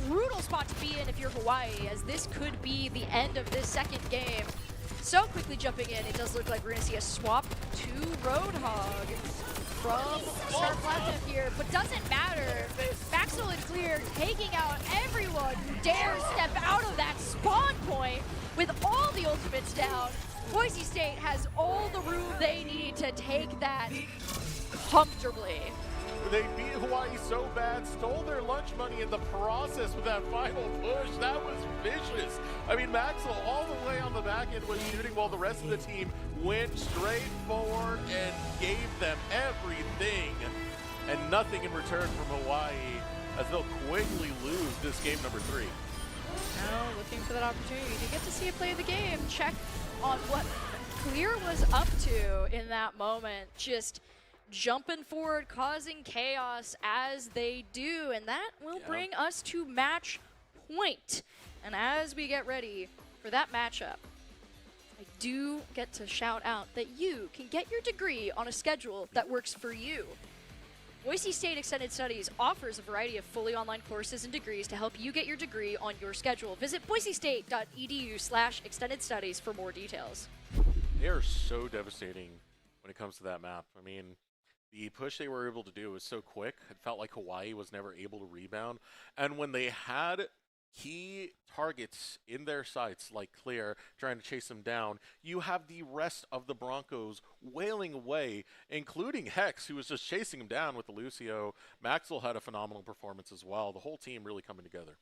Brutal spot to be in if you're Hawaii, as this could be the end of this second game. So quickly jumping in, it does look like we're going to see a swap to Roadhog from Star Platinum here, but doesn't matter. Maxwell and Clear taking out everyone who dares step out of that spawn point with all the ultimates down. Boise State has all the room they need to take that comfortably. They beat Hawaii so bad, stole their lunch money in the process with that final push. That was vicious. I mean, Maxwell all the way on the back end was shooting while the rest of the team went straight forward and gave them everything and nothing in return from Hawaii, as they'll quickly lose this game number 3. Now looking for that opportunity to get to see a play of the game, check on what Clear was up to in that moment. Just jumping forward, causing chaos as they do, and that will bring us to match point. And as we get ready for that matchup, I do get to shout out that you can get your degree on a schedule that works for you. Boise State Extended Studies offers a variety of fully online courses and degrees to help you get your degree on your schedule. Visit boisestate.edu/extended studies for more details. They are so devastating when it comes to that map. I mean, the push they were able to do was so quick. It felt like Hawaii was never able to rebound. And when they had key targets in their sights, like Clear, trying to chase them down, you have the rest of the Broncos wailing away, including Hex, who was just chasing him down with the Lucio. Maxwell had a phenomenal performance as well. The whole team really coming together.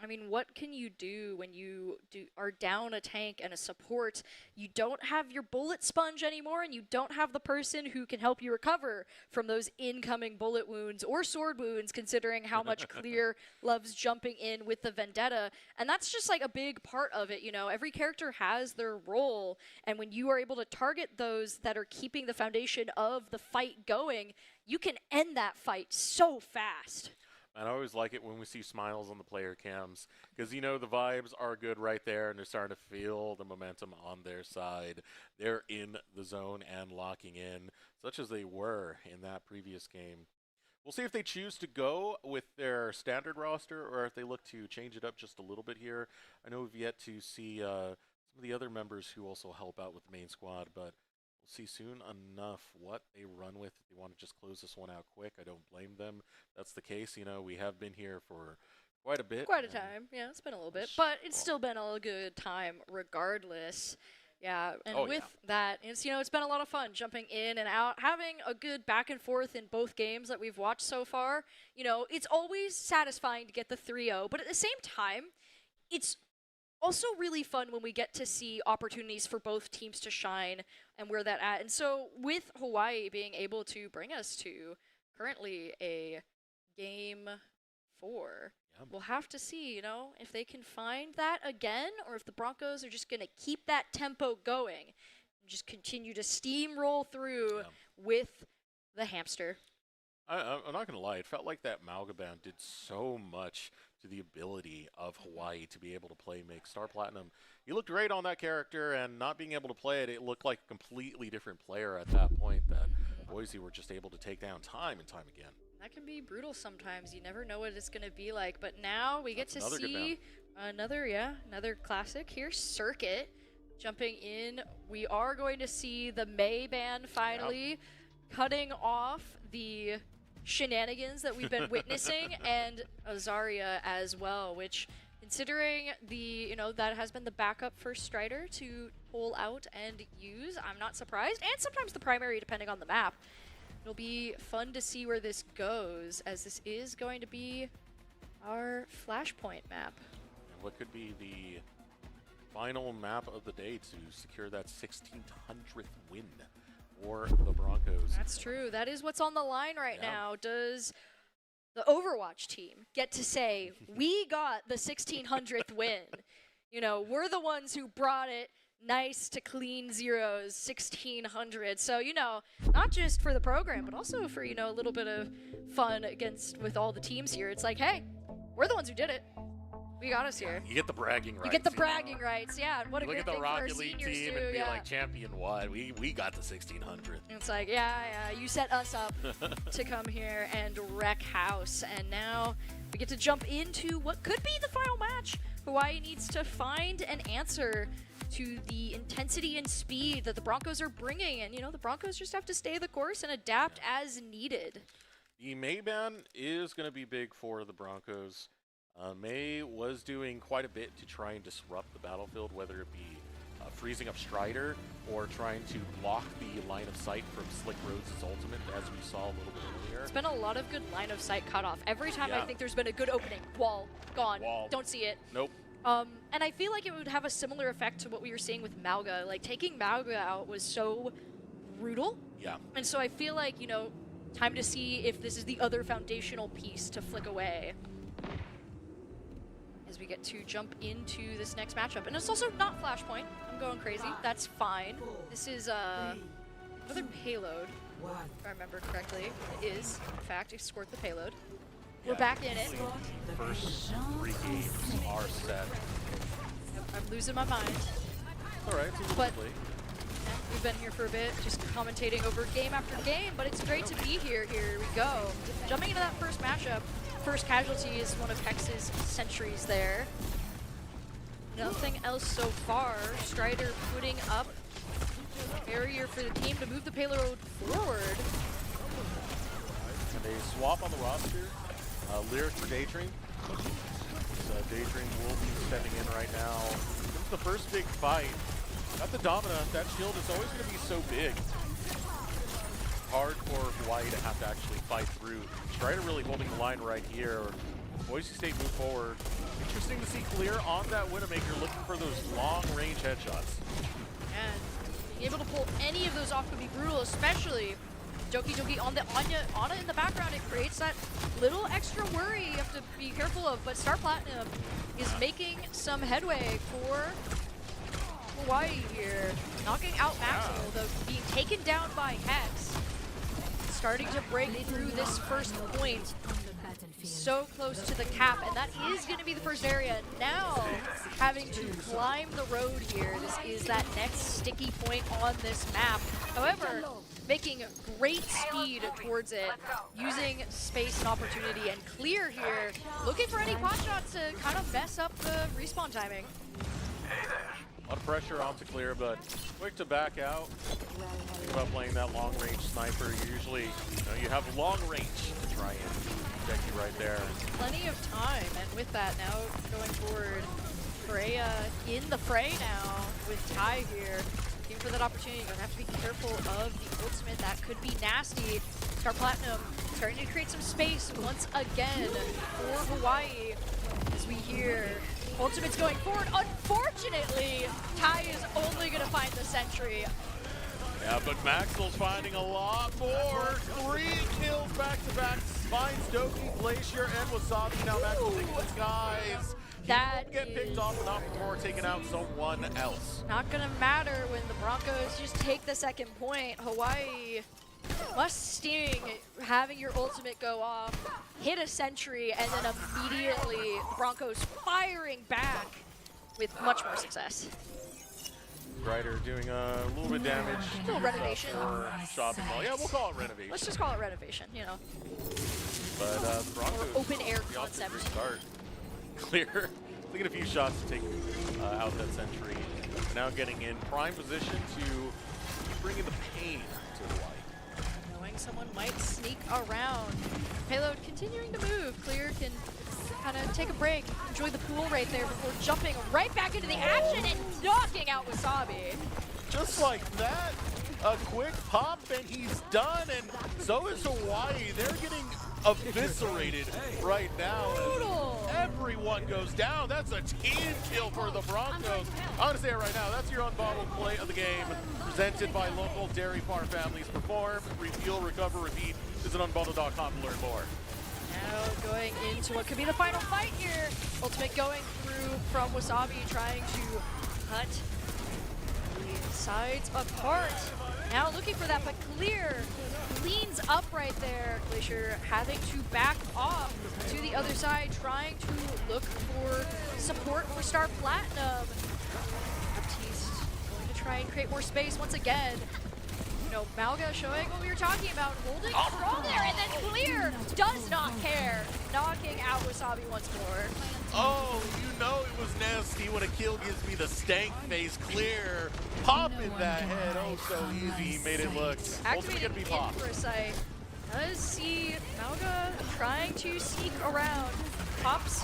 I mean, what can you do when you are down a tank and a support? You don't have your bullet sponge anymore, and you don't have the person who can help you recover from those incoming bullet wounds or sword wounds, considering how much Clear loves jumping in with the Vendetta. And that's just like a big part of it, you know. Every character has their role, and when you are able to target those that are keeping the foundation of the fight going, you can end that fight so fast. And I always like it when we see smiles on the player cams, because, you know, the vibes are good right there, and they're starting to feel the momentum on their side. They're in the zone and locking in, such as they were in that previous game. We'll see if they choose to go with their standard roster or if they look to change it up just a little bit here. I know we've yet to see some of the other members who also help out with the main squad, but we'll see soon enough what they run with. If they want to just close this one out quick, I don't blame them. That's the case. You know, we have been here for quite a bit. Quite a time. Yeah, it's been a little bit. But it's still been a good time regardless. Yeah, and with that, it's, you know, it's been a lot of fun jumping in and out, having a good back and forth in both games that we've watched so far. You know, it's always satisfying to get the 3-0, but at the same time, it's also really fun when we get to see opportunities for both teams to shine and where that at. And so with Hawaii being able to bring us to currently a game 4, we'll have to see, you know, if they can find that again or if the Broncos are just going to keep that tempo going and just continue to steamroll through with the hamster. I'm not going to lie. It felt like that Malgaban did so much to the ability of Hawaii to be able to play make. Star Platinum, he looked great on that character, and not being able to play it, it looked like a completely different player at that point that Boise were just able to take down time and time again. That can be brutal sometimes. You never know what it's going to be like. But now we get to see another classic here, Circuit, jumping in. We are going to see the May ban finally cutting off the shenanigans that we've been witnessing, and Azaria as well, which, considering the, you know, that has been the backup for Strider to pull out and use, I'm not surprised. And sometimes the primary, depending on the map. It'll be fun to see where this goes, as this is going to be our Flashpoint map. And what could be the final map of the day to secure that 1600th win for the Broncos? That's true. That is what's on the line right now. Does the Overwatch team get to say, we got the 1600th win? You know, we're the ones who brought it nice to clean zeros, 1600. So, you know, not just for the program, but also for, you know, a little bit of fun with all the teams here. It's like, hey, we're the ones who did it. We got us here. You get the bragging rights. You get the bragging rights, yeah. What a Look great at the thing for our Rocket League seniors team too, and be yeah. like, champion what? We got the 1600. It's like, yeah, you set us up to come here and wreck house. And now we get to jump into what could be the final match. Hawaii needs to find an answer to the intensity and speed that the Broncos are bringing. And, you know, the Broncos just have to stay the course and adapt as needed. The May ban is going to be big for the Broncos. May was doing quite a bit to try and disrupt the battlefield, whether it be freezing up Strider or trying to block the line of sight from Slick Rhodes' ultimate, as we saw a little bit earlier. It's been a lot of good line of sight cut off. Every time I think there's been a good opening, wall, gone, don't see it. Nope. And I feel like it would have a similar effect to what we were seeing with Malga. Like, taking Malga out was so brutal. Yeah. And so I feel like, you know, time to see if this is the other foundational piece to flick away as we get to jump into this next matchup. And it's also not Flashpoint. I'm going crazy. That's fine. This is another payload, if I remember correctly. It is, in fact, escort the payload. We're back in it. First 3 games are set. Yep, I'm losing my mind. All right, it's a But little late. we've been here for a bit, just commentating over game after game, but it's great to be here. Here we go. Jumping into that first matchup. First casualty is one of Hex's sentries there. Nothing else so far. Strider putting up a barrier for the team to move the payload forward. And a swap on the roster. Lyric for Daydream. So Daydream will be stepping in right now. This is the first big fight. Got the Dominant. That shield is always going to be so big. Hard for Hawaii to have to actually fight through. Strider really holding the line right here. Boise State move forward. Interesting to see Clear on that Widowmaker looking for those long-range headshots. And being able to pull any of those off could be brutal, especially Doki Doki on the Ana in the background. It creates that little extra worry you have to be careful of, but Star Platinum is making some headway for Hawaii here. Knocking out Maximal, though being taken down by Hex. Starting to break through this first point. So close to the cap, and that is going to be the first area. Now, having to climb the road here. This is that next sticky point on this map. However, making great speed towards it, using space and opportunity, and Clear here, looking for any pot shots to kind of mess up the respawn timing. A lot of pressure onto Clear, but quick to back out. Think about playing that long-range sniper. Usually, you have long range to try and protect you right there. Plenty of time, and with that, now going forward, Freya in the fray now with Ty here. Looking for that opportunity. You're gonna have to be careful of the ultimate. That could be nasty. Star Platinum starting to create some space once again for Hawaii as we hear ultimate's going forward. Unfortunately, Ty is only gonna find the sentry. Yeah, but Maxwell's finding a lot more. 3 kills back-to-back. Finds Doki, Glacier, and Wasabi. Now Maxwell taking the skies. That get picked off enough before taking out someone else. Not gonna matter when the Broncos just take the second point. Hawaii must sting having your ultimate go off, hit a sentry, and then immediately the Broncos firing back with much more success. Strider doing a little bit of damage. A little renovation. Shopping mall. Yeah, we'll call it renovation. Let's just call it renovation, you know. But the Broncos, open air the concept. Start. Clear. Taking a few shots to take out that sentry. Now getting in prime position to keep bringing the pain to Hawaii. Knowing someone might sneak around. Payload continuing to move. Clear can kind of take a break, enjoy the pool right there before jumping right back into the action and knocking out Wasabi. Just like that. A quick pop and he's done, and so is Hawaii. They're getting eviscerated right now. Everyone goes down. That's a team kill for the Broncos. I'm going to say it right now. That's your unbottled play of the game, presented by local dairy farm families. Perform, refuel, recover, repeat. Visit unbottled.com to learn more. Now going into what could be the final fight here. Ultimate going through from Wasabi, trying to cut the sides apart. Now looking for that, but Clear cleans up right there. Glacier having to back off to the other side, trying to look for support for Star Platinum. Baptiste going to try and create more space once again. You know, Malga showing what we were talking about, holding control there, and then Clear does not care, knocking out Wasabi once more. Oh, you know it was nasty when a kill gives me the stank face. Clear, popping that head, oh so easy, he made it look. Ultimately gonna be popped. For a sight. Does see Malga trying to sneak around, pops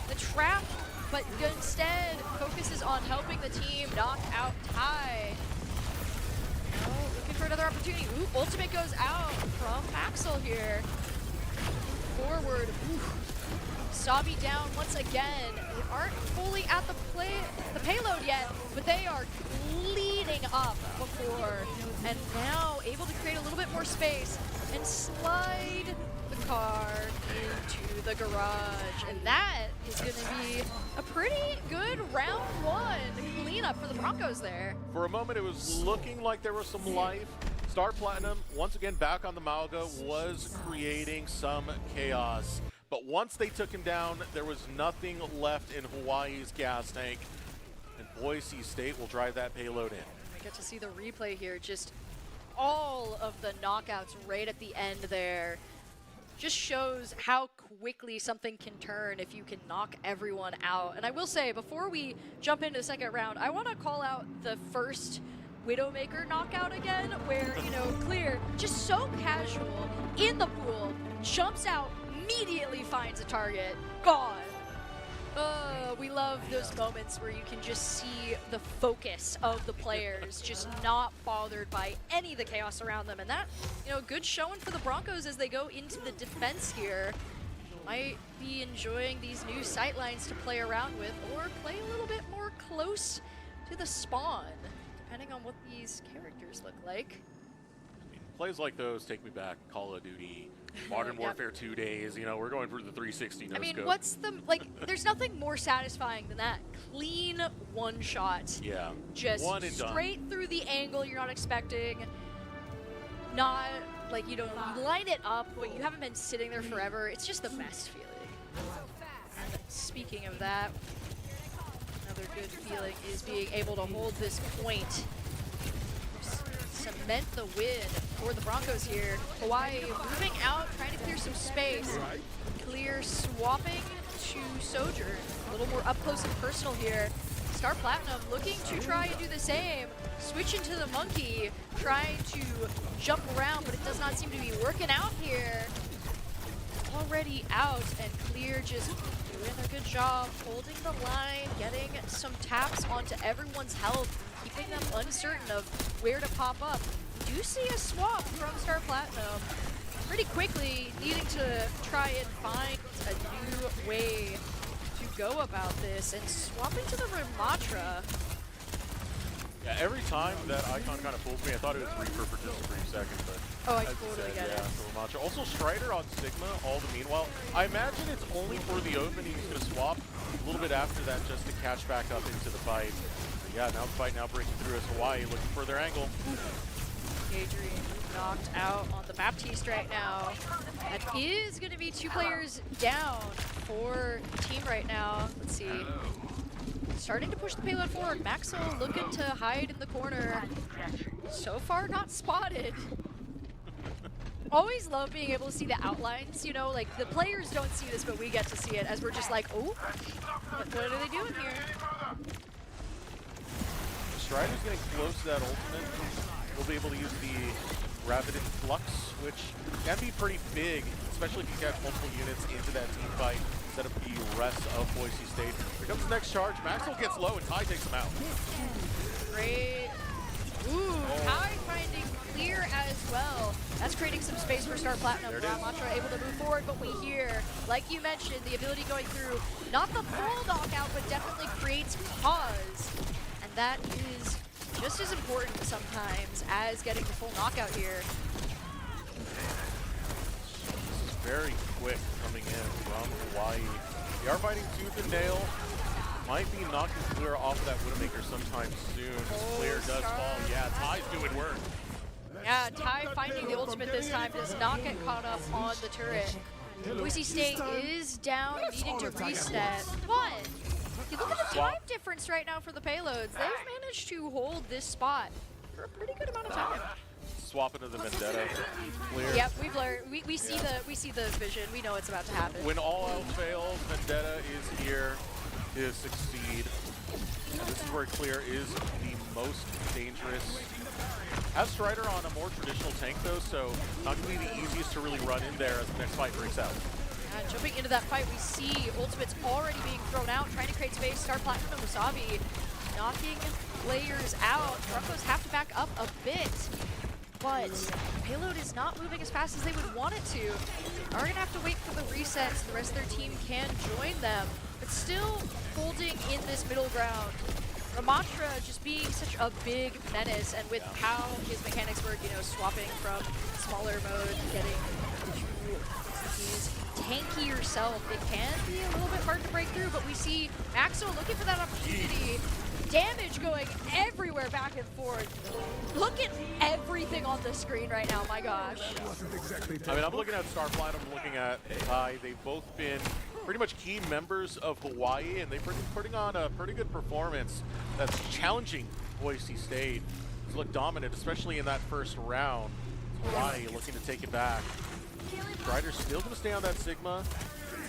the trap, but instead focuses on helping the team knock out Tai. Oh, looking for another opportunity. Ooh, ultimate goes out from Axel here. Forward. Ooh. Sabi down once again. They aren't fully at the payload yet, but they are cleaning up before. And now able to create a little bit more space and slide the car into the garage. And that is going to be a pretty good round one cleanup for the Broncos there. For a moment, it was looking like there was some life. Star Platinum, once again back on the Malga, was creating some chaos. But once they took him down, there was nothing left in Hawaii's gas tank. And Boise State will drive that payload in. We get to see the replay here. Just all of the knockouts right at the end there. Just shows how quickly something can turn if you can knock everyone out. And I will say, before we jump into the second round, I want to call out the first Widowmaker knockout again, where, you know, Clear, just so casual, in the pool, jumps out, immediately finds a target, gone. We love those moments where you can just see the focus of the players, just not bothered by any of the chaos around them. And that, you know, good showing for the Broncos as they go into the defense here. Might be enjoying these new sightlines to play around with, or play a little bit more close to the spawn, depending on what these characters look like. I mean, plays like those take me back Call of Duty, Modern Warfare 2 days. You know, we're going through the 360 no-scope. I mean, what's the, like, there's nothing more satisfying than that clean one shot. Yeah. Just one and straight done. through the angle you're not expecting. Not, like, you don't line it up, but you haven't been sitting there forever. It's just the best feeling. And speaking of that, another good feeling is being able to hold this point. Cement the win for the Broncos here. Hawaii moving out, trying to clear some space. Clear swapping to Sojourn. A little more up close and personal here. Star Platinum looking to try and do the same. Switching to the monkey, trying to jump around, but it does not seem to be working out here. Already out, and Clear just doing a good job holding the line, getting some taps onto everyone's health, keeping them uncertain of where to pop up. We do see a swap from Star Platinum pretty quickly, needing to try and find a new way to go about this, and swapping to the Ramatra. Yeah, every time that icon kind of fooled me, I thought it was Reaper for just a brief second, but Oh, I as you totally said, get it. so Ramatra. Also Strider on Sigma, all the meanwhile. I imagine it's only for the open. He's going to swap a little bit after that just to catch back up into the fight. But yeah, now the fight now breaking through as Hawaii looking for their angle. Adrian knocked out on the Baptiste right now. That is going to be 2 players down for the team right now. Let's see. Starting to push the payload forward. Maxwell looking to hide in the corner. So far not spotted. Always love being able to see the outlines, you know, like the players don't see this, but we get to see it as we're just like, oh, what are they doing here? Strider's getting close to that ultimate. We'll be able to use the Rapid Influx, which can be pretty big, especially if you catch multiple units into that team fight instead of the rest of Boise State. Here comes the next charge. Maxwell gets low and Tai takes him out. Great Ooh, Ty finding clear as well. That's creating some space for Star Platinum. Ramatra able to move forward, but we hear, like you mentioned, the ability going through, not the full knockout, but definitely creates pause. And that is just as important sometimes as getting the full knockout here. This is very quick coming in from Hawaii. They are fighting tooth and nail. Might be knocking Clear off of that Widowmaker sometime soon. Clear does fall. Yeah, Ty's doing work. Yeah, Ty finding the ultimate this time does not get caught up on the turret. Boise State is down, needing to reset, but you look at the time difference right now for the payloads. They've managed to hold this spot for a pretty good amount of time. Swap into the Vendetta. Clear. Yep, we've learned. We see the vision. We know it's about to happen. When all else fails, Vendetta is here to succeed. And this is where Clear is the most dangerous. Has Strider on a more traditional tank though, so not going to be the easiest to really run in there as the next fight breaks out. Jumping into that fight, we see ultimates already being thrown out, trying to create space. Star Platinum Wasabi knocking players out. Broncos have to back up a bit, but payload is not moving as fast as they would want it to. They are going to have to wait for the reset so the rest of their team can join them, but still holding in this middle ground. Ramatra just being such a big menace, and with how his mechanics work, you know, swapping from smaller mode, getting to his tankier self, it can be a little bit hard to break through, but we see Axel looking for that opportunity. Damage going everywhere back and forth. Look at everything on the screen right now, my gosh. I mean, I'm looking at Star Platinum, looking at Ty. They've both been pretty much key members of Hawaii, and they've been putting on a pretty good performance that's challenging Boise State to look dominant, especially in that first round. Hawaii looking to take it back. Strider's still going to stay on that Sigma.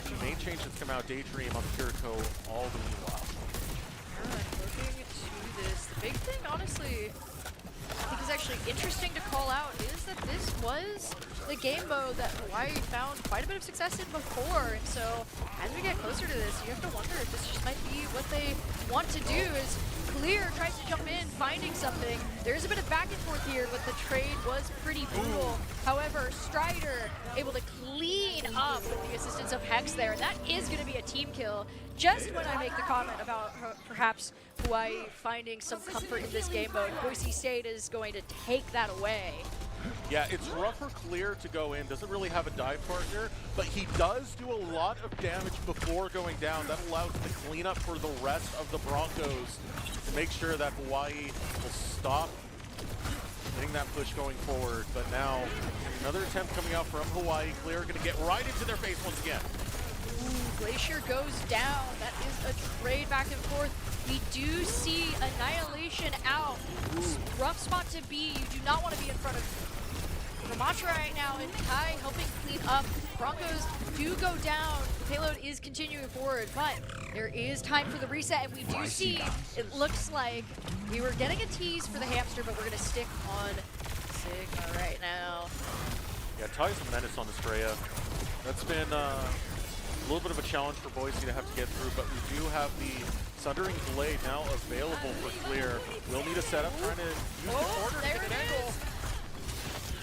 The main change that's come out, Daydream on the Kiriko all the meanwhile. Looking to this, the big thing, honestly, I think is actually interesting to call out is that this was the game mode that Hawaii found quite a bit of success in before, and so as we get closer to this, you have to wonder if this just might be what they want to do. Is Clear tries to jump in, finding something. There's a bit of back and forth here, but the trade was pretty brutal. However, Strider able to clean up with the assistance of Hex there, and that is going to be a team kill. Just when I make the comment about perhaps Hawaii finding some comfort in this game mode, Boise State is going to take that away. Yeah, it's rough for Clear to go in. Doesn't really have a dive partner, but he does do a lot of damage before going down. That allows him to clean up for the rest of the Broncos to make sure that Hawaii will stop getting that push going forward. But now, another attempt coming out from Hawaii. Clear going to get right into their face once again. Ooh, Glacier goes down. That is a trade back and forth. We do see Annihilation out. Rough spot to be. You do not want to be in front of Ramatra right now, and Kai helping clean up. Broncos do go down. The payload is continuing forward, but there is time for the reset, and we do see, it looks like we were getting a tease for the hamster, but we're going to stick on Sigma right now. Yeah, Ty's a menace on Estrella. That's been a little bit of a challenge for Boise to have to get through, but we do have the Sundering Blade now available for Clear. We'll need a setup, trying to use the corner to get an angle.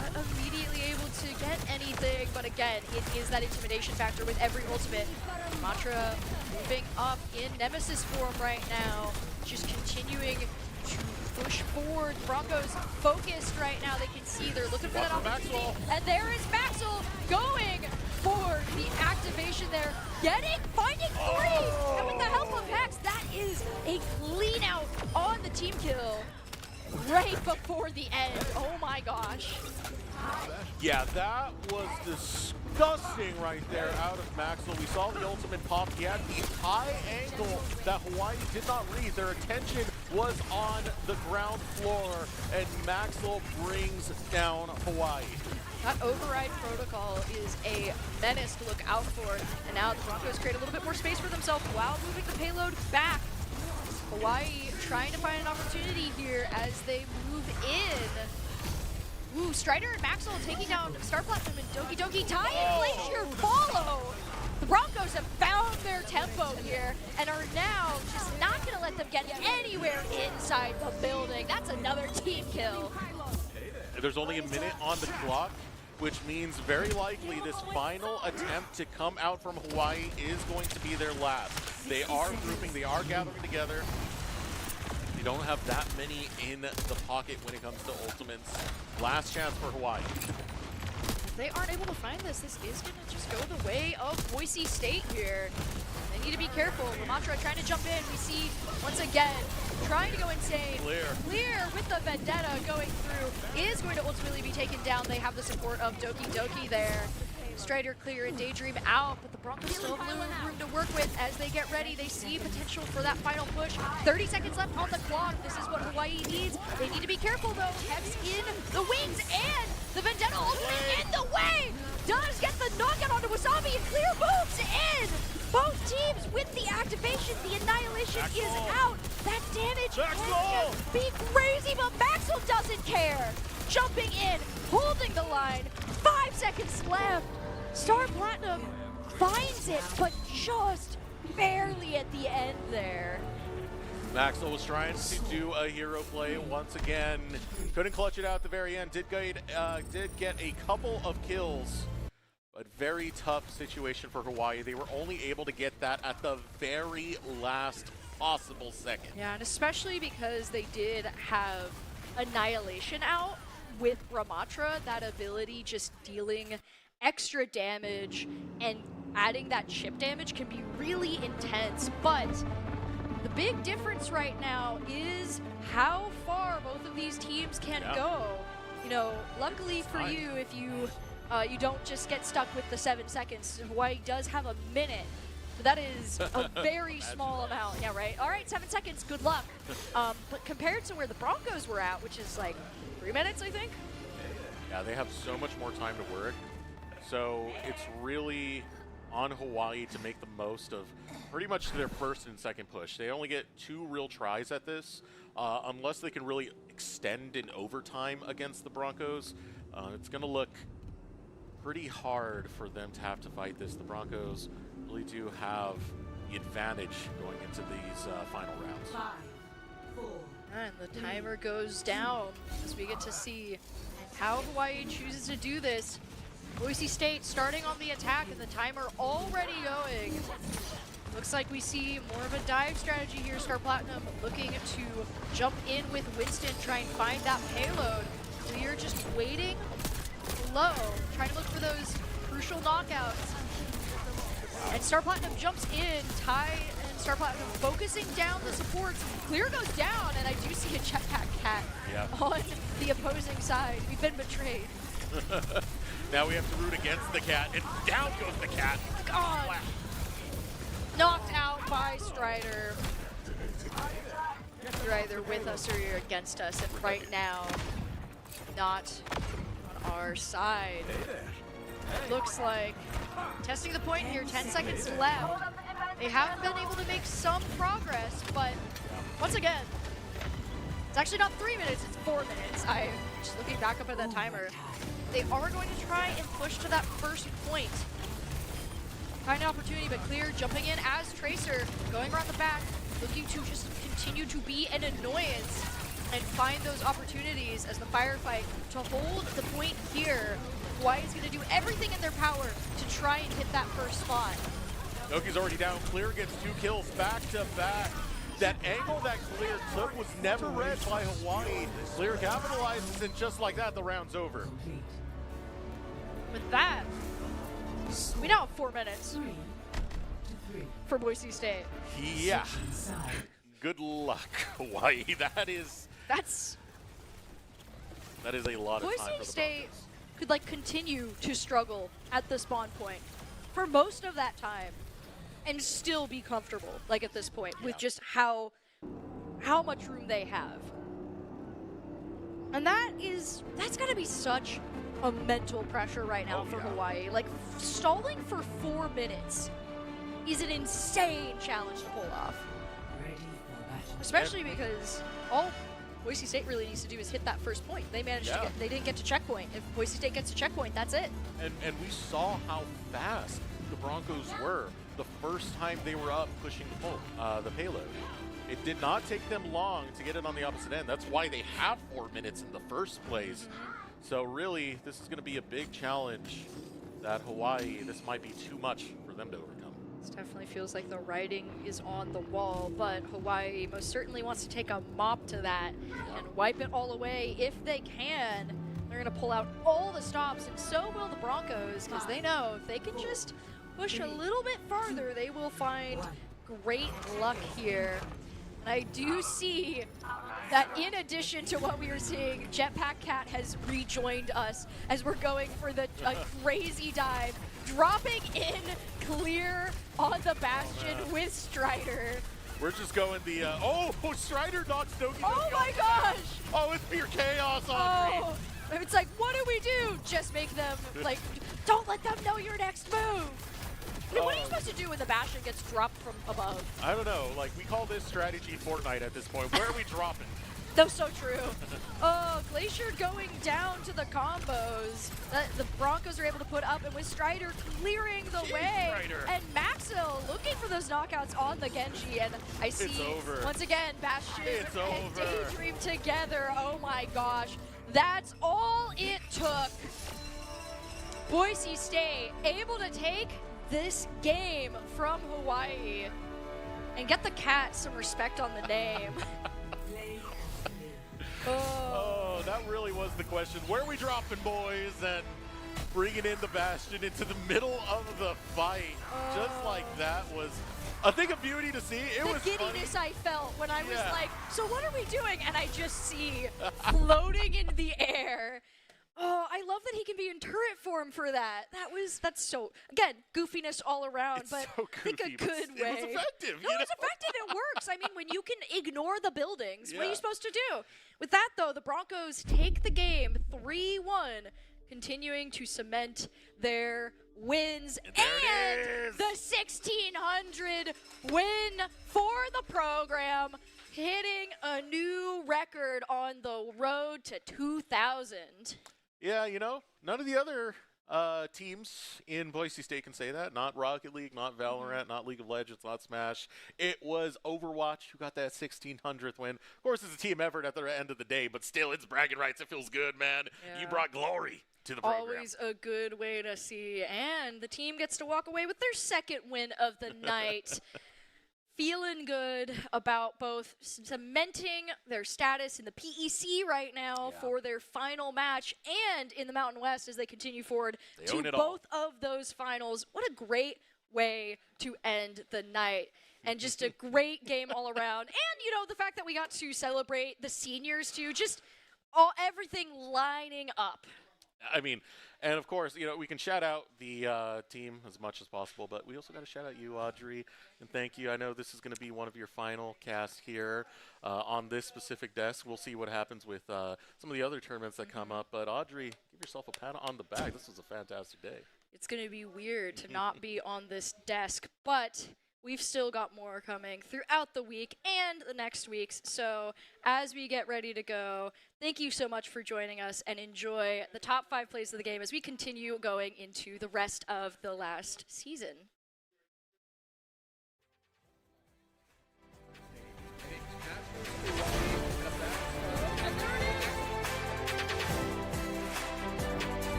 Not immediately able to get anything, but again, it is that intimidation factor with every ultimate. Ramatra moving up in Nemesis form right now, just continuing to push forward. Broncos focused right now. They can see they're looking for that opportunity. And there is Maxwell going for the activation there. Finding three! And with the help of Hex, that is a clean out on the team kill right before the end. Oh my gosh. Yeah, that was disgusting right there out of Maxwell. We saw the ultimate pop. He had the high angle that Hawaii did not read. Their attention was on the ground floor, and Maxwell brings down Hawaii. That override protocol is a menace to look out for, and now the Broncos create a little bit more space for themselves while moving the payload back. Hawaii trying to find an opportunity here as they move in. Ooh, Strider and Maxwell taking down Star Platinum and Doki Doki. Ty and Glacier follow. The Broncos have found their tempo here and are now just not going to let them get anywhere inside the building. That's another team kill. There's only a minute on the clock, which means very likely this final attempt to come out from Hawaii is going to be their last. They are grouping, they are gathering together. They don't have that many in the pocket when it comes to ultimates. Last chance for Hawaii. If they aren't able to find this, this is going to just go the way of Boise State here. They need to be careful. Lamatra trying to jump in. We see, once again, trying to go insane. Clear with the Vendetta going through is going to ultimately be taken down. They have the support of Doki Doki there. Strider clear and Daydream out, but the Broncos still have a little room to work with as they get ready. They see potential for that final push. 30 seconds left on the clock. This is what Hawaii needs. They need to be careful though. Hex in the wings and the Vendetta ultimate in the way. Does get the knockout onto Wasabi and Clear moves in. Both teams with the activation. The Annihilation is out. That damage can be crazy, but Maxwell doesn't care. Jumping in, holding the line. 5 seconds left. Star Platinum finds it, but just barely at the end there. Maxwell was trying to do a hero play once again. Couldn't clutch it out at the very end. Did get a couple of kills, but very tough situation for Hawaii. They were only able to get that at the very last possible second. Yeah, and especially because they did have Annihilation out with Ramatra, that ability just dealing extra damage and adding that chip damage can be really intense, but the big difference right now is how far both of these teams can go. You know, luckily for you, if you you don't just get stuck with the 7 seconds. Hawaii does have a minute, but that is a very small amount. Yeah, right? All right, 7 seconds, good luck. But compared to where the Broncos were at, which is like 3 minutes, I think? Yeah, they have so much more time to work. So it's really on Hawaii to make the most of pretty much their first and second push. They only get 2 real tries at this. Unless they can really extend in overtime against the Broncos, it's going to look pretty hard for them to have to fight this. The Broncos really do have the advantage going into these final rounds. 5, 4, and the timer goes down as we get to see how Hawaii chooses to do this. Boise State starting on the attack and the timer already going. Looks like we see more of a dive strategy here. Star Platinum looking to jump in with Winston, try and find that payload. We are just waiting low, trying to look for those crucial knockouts. And Star Platinum jumps in, Ty and Star Platinum focusing down the supports. Clear goes down, and I do see a jetpack cat on the opposing side. We've been betrayed. Now we have to root against the cat, and down goes the cat. God. Knocked out by Strider. You're either with us or you're against us, and right now, not on our side. Looks like testing the point here, 10 seconds left. They have been able to make some progress, but once again, it's actually not 3 minutes, it's 4 minutes. I'm just looking back up at that timer. They are going to try and push to that first point. Find an opportunity, but Clear jumping in as Tracer, going around the back, looking to just continue to be an annoyance and find those opportunities as the firefight to hold the point here. Hawaii is going to do everything in their power to try and hit that first spot. Doki's already down. Clear gets 2 kills back to back. That angle that Clear took was never read by Hawaii. Clear capitalizes, and just like that, the round's over. With that, we now have 4 minutes for Boise State. Yeah. Good luck, Hawaii. That is a lot of time for Boise the State Broncos. could like continue to struggle at the spawn point for most of that time and still be comfortable, like at this point, with just how much room they have. And that's gotta be such a mental pressure right now for Hawaii. Like, stalling for 4 minutes is an insane challenge to pull off. Especially because all Boise State really needs to do is hit that first point. They managed to they didn't get to checkpoint. If Boise State gets to checkpoint, that's it. And we saw how fast the Broncos were the first time they were up pushing the payload. It did not take them long to get it on the opposite end. That's why they have 4 minutes in the first place. So really, this is going to be a big challenge that Hawaii, this might be too much for them to overcome. This definitely feels like the writing is on the wall, but Hawaii most certainly wants to take a mop to that and wipe it all away if they can. They're going to pull out all the stops, and so will the Broncos, because they know if they can just push a little bit farther, they will find great luck here. And I do see that in addition to what we were seeing, Jetpack Cat has rejoined us as we're going for the crazy dive, dropping in clear on the Bastion with Strider. We're just going the, oh, Strider knocks Doki. Oh my gosh! Oh, it's pure chaos, Audrey. Oh, it's like, what do? Just make them, like, don't let them know your next move. I mean, what are you supposed to do when the Bastion gets dropped from above? I don't know. Like, we call this strategy Fortnite at this point. Where are we dropping? That's so true. Oh, Glacier going down to the combos that the Broncos are able to put up, and with Strider clearing the way. Strider. And Maxwell looking for those knockouts on the Genji, and I see once again Bastion and Daydream together. Oh my gosh, that's all it took. Boise State able to take this game from Hawaii and get the cat some respect on the name. Oh, that really was the question. Where are we dropping, boys? And bringing in the Bastion into the middle of the fight. Just like that was a thing of beauty to see. It was giddiness funny. I felt when I was like, so what are we doing? And I just see floating in the air. Oh, I love that he can be in turret form for that. That's so, again, goofiness all around, It's but so I think a goofy, but good way. It was effective. No, it's effective. It works. I mean, when you can ignore the buildings, what are Yeah. you supposed to do? With that, though, the Broncos take the game 3-1, continuing to cement their wins. And the 1,600 win for the program, hitting a new record on the road to 2,000. Yeah, you know, none of the other teams in Boise State can say that. Not Rocket League, not Valorant, not League of Legends, not Smash. It was Overwatch who got that 1,600th win. Of course, it's a team effort at the end of the day, but still, it's bragging rights. It feels good, man. Yeah. You brought glory to the program. Always a good way to see. And the team gets to walk away with their second win of the night. Feeling good about both cementing their status in the PEC right now for their final match and in the Mountain West as they continue forward to both of those finals. What a great way to end the night. And just a great game all around. And, you know, the fact that we got to celebrate the seniors too, just everything lining up. I mean, and of course, you know, we can shout out the team as much as possible, but we also got to shout out you, Audrey, and thank you. I know this is going to be one of your final casts here on this specific desk. We'll see what happens with some of the other tournaments that come up, but Audrey, give yourself a pat on the back. This was a fantastic day. It's going to be weird to not be on this desk, but we've still got more coming throughout the week and the next weeks. So as we get ready to go, thank you so much for joining us and enjoy the top 5 plays of the game as we continue going into the rest of the last season.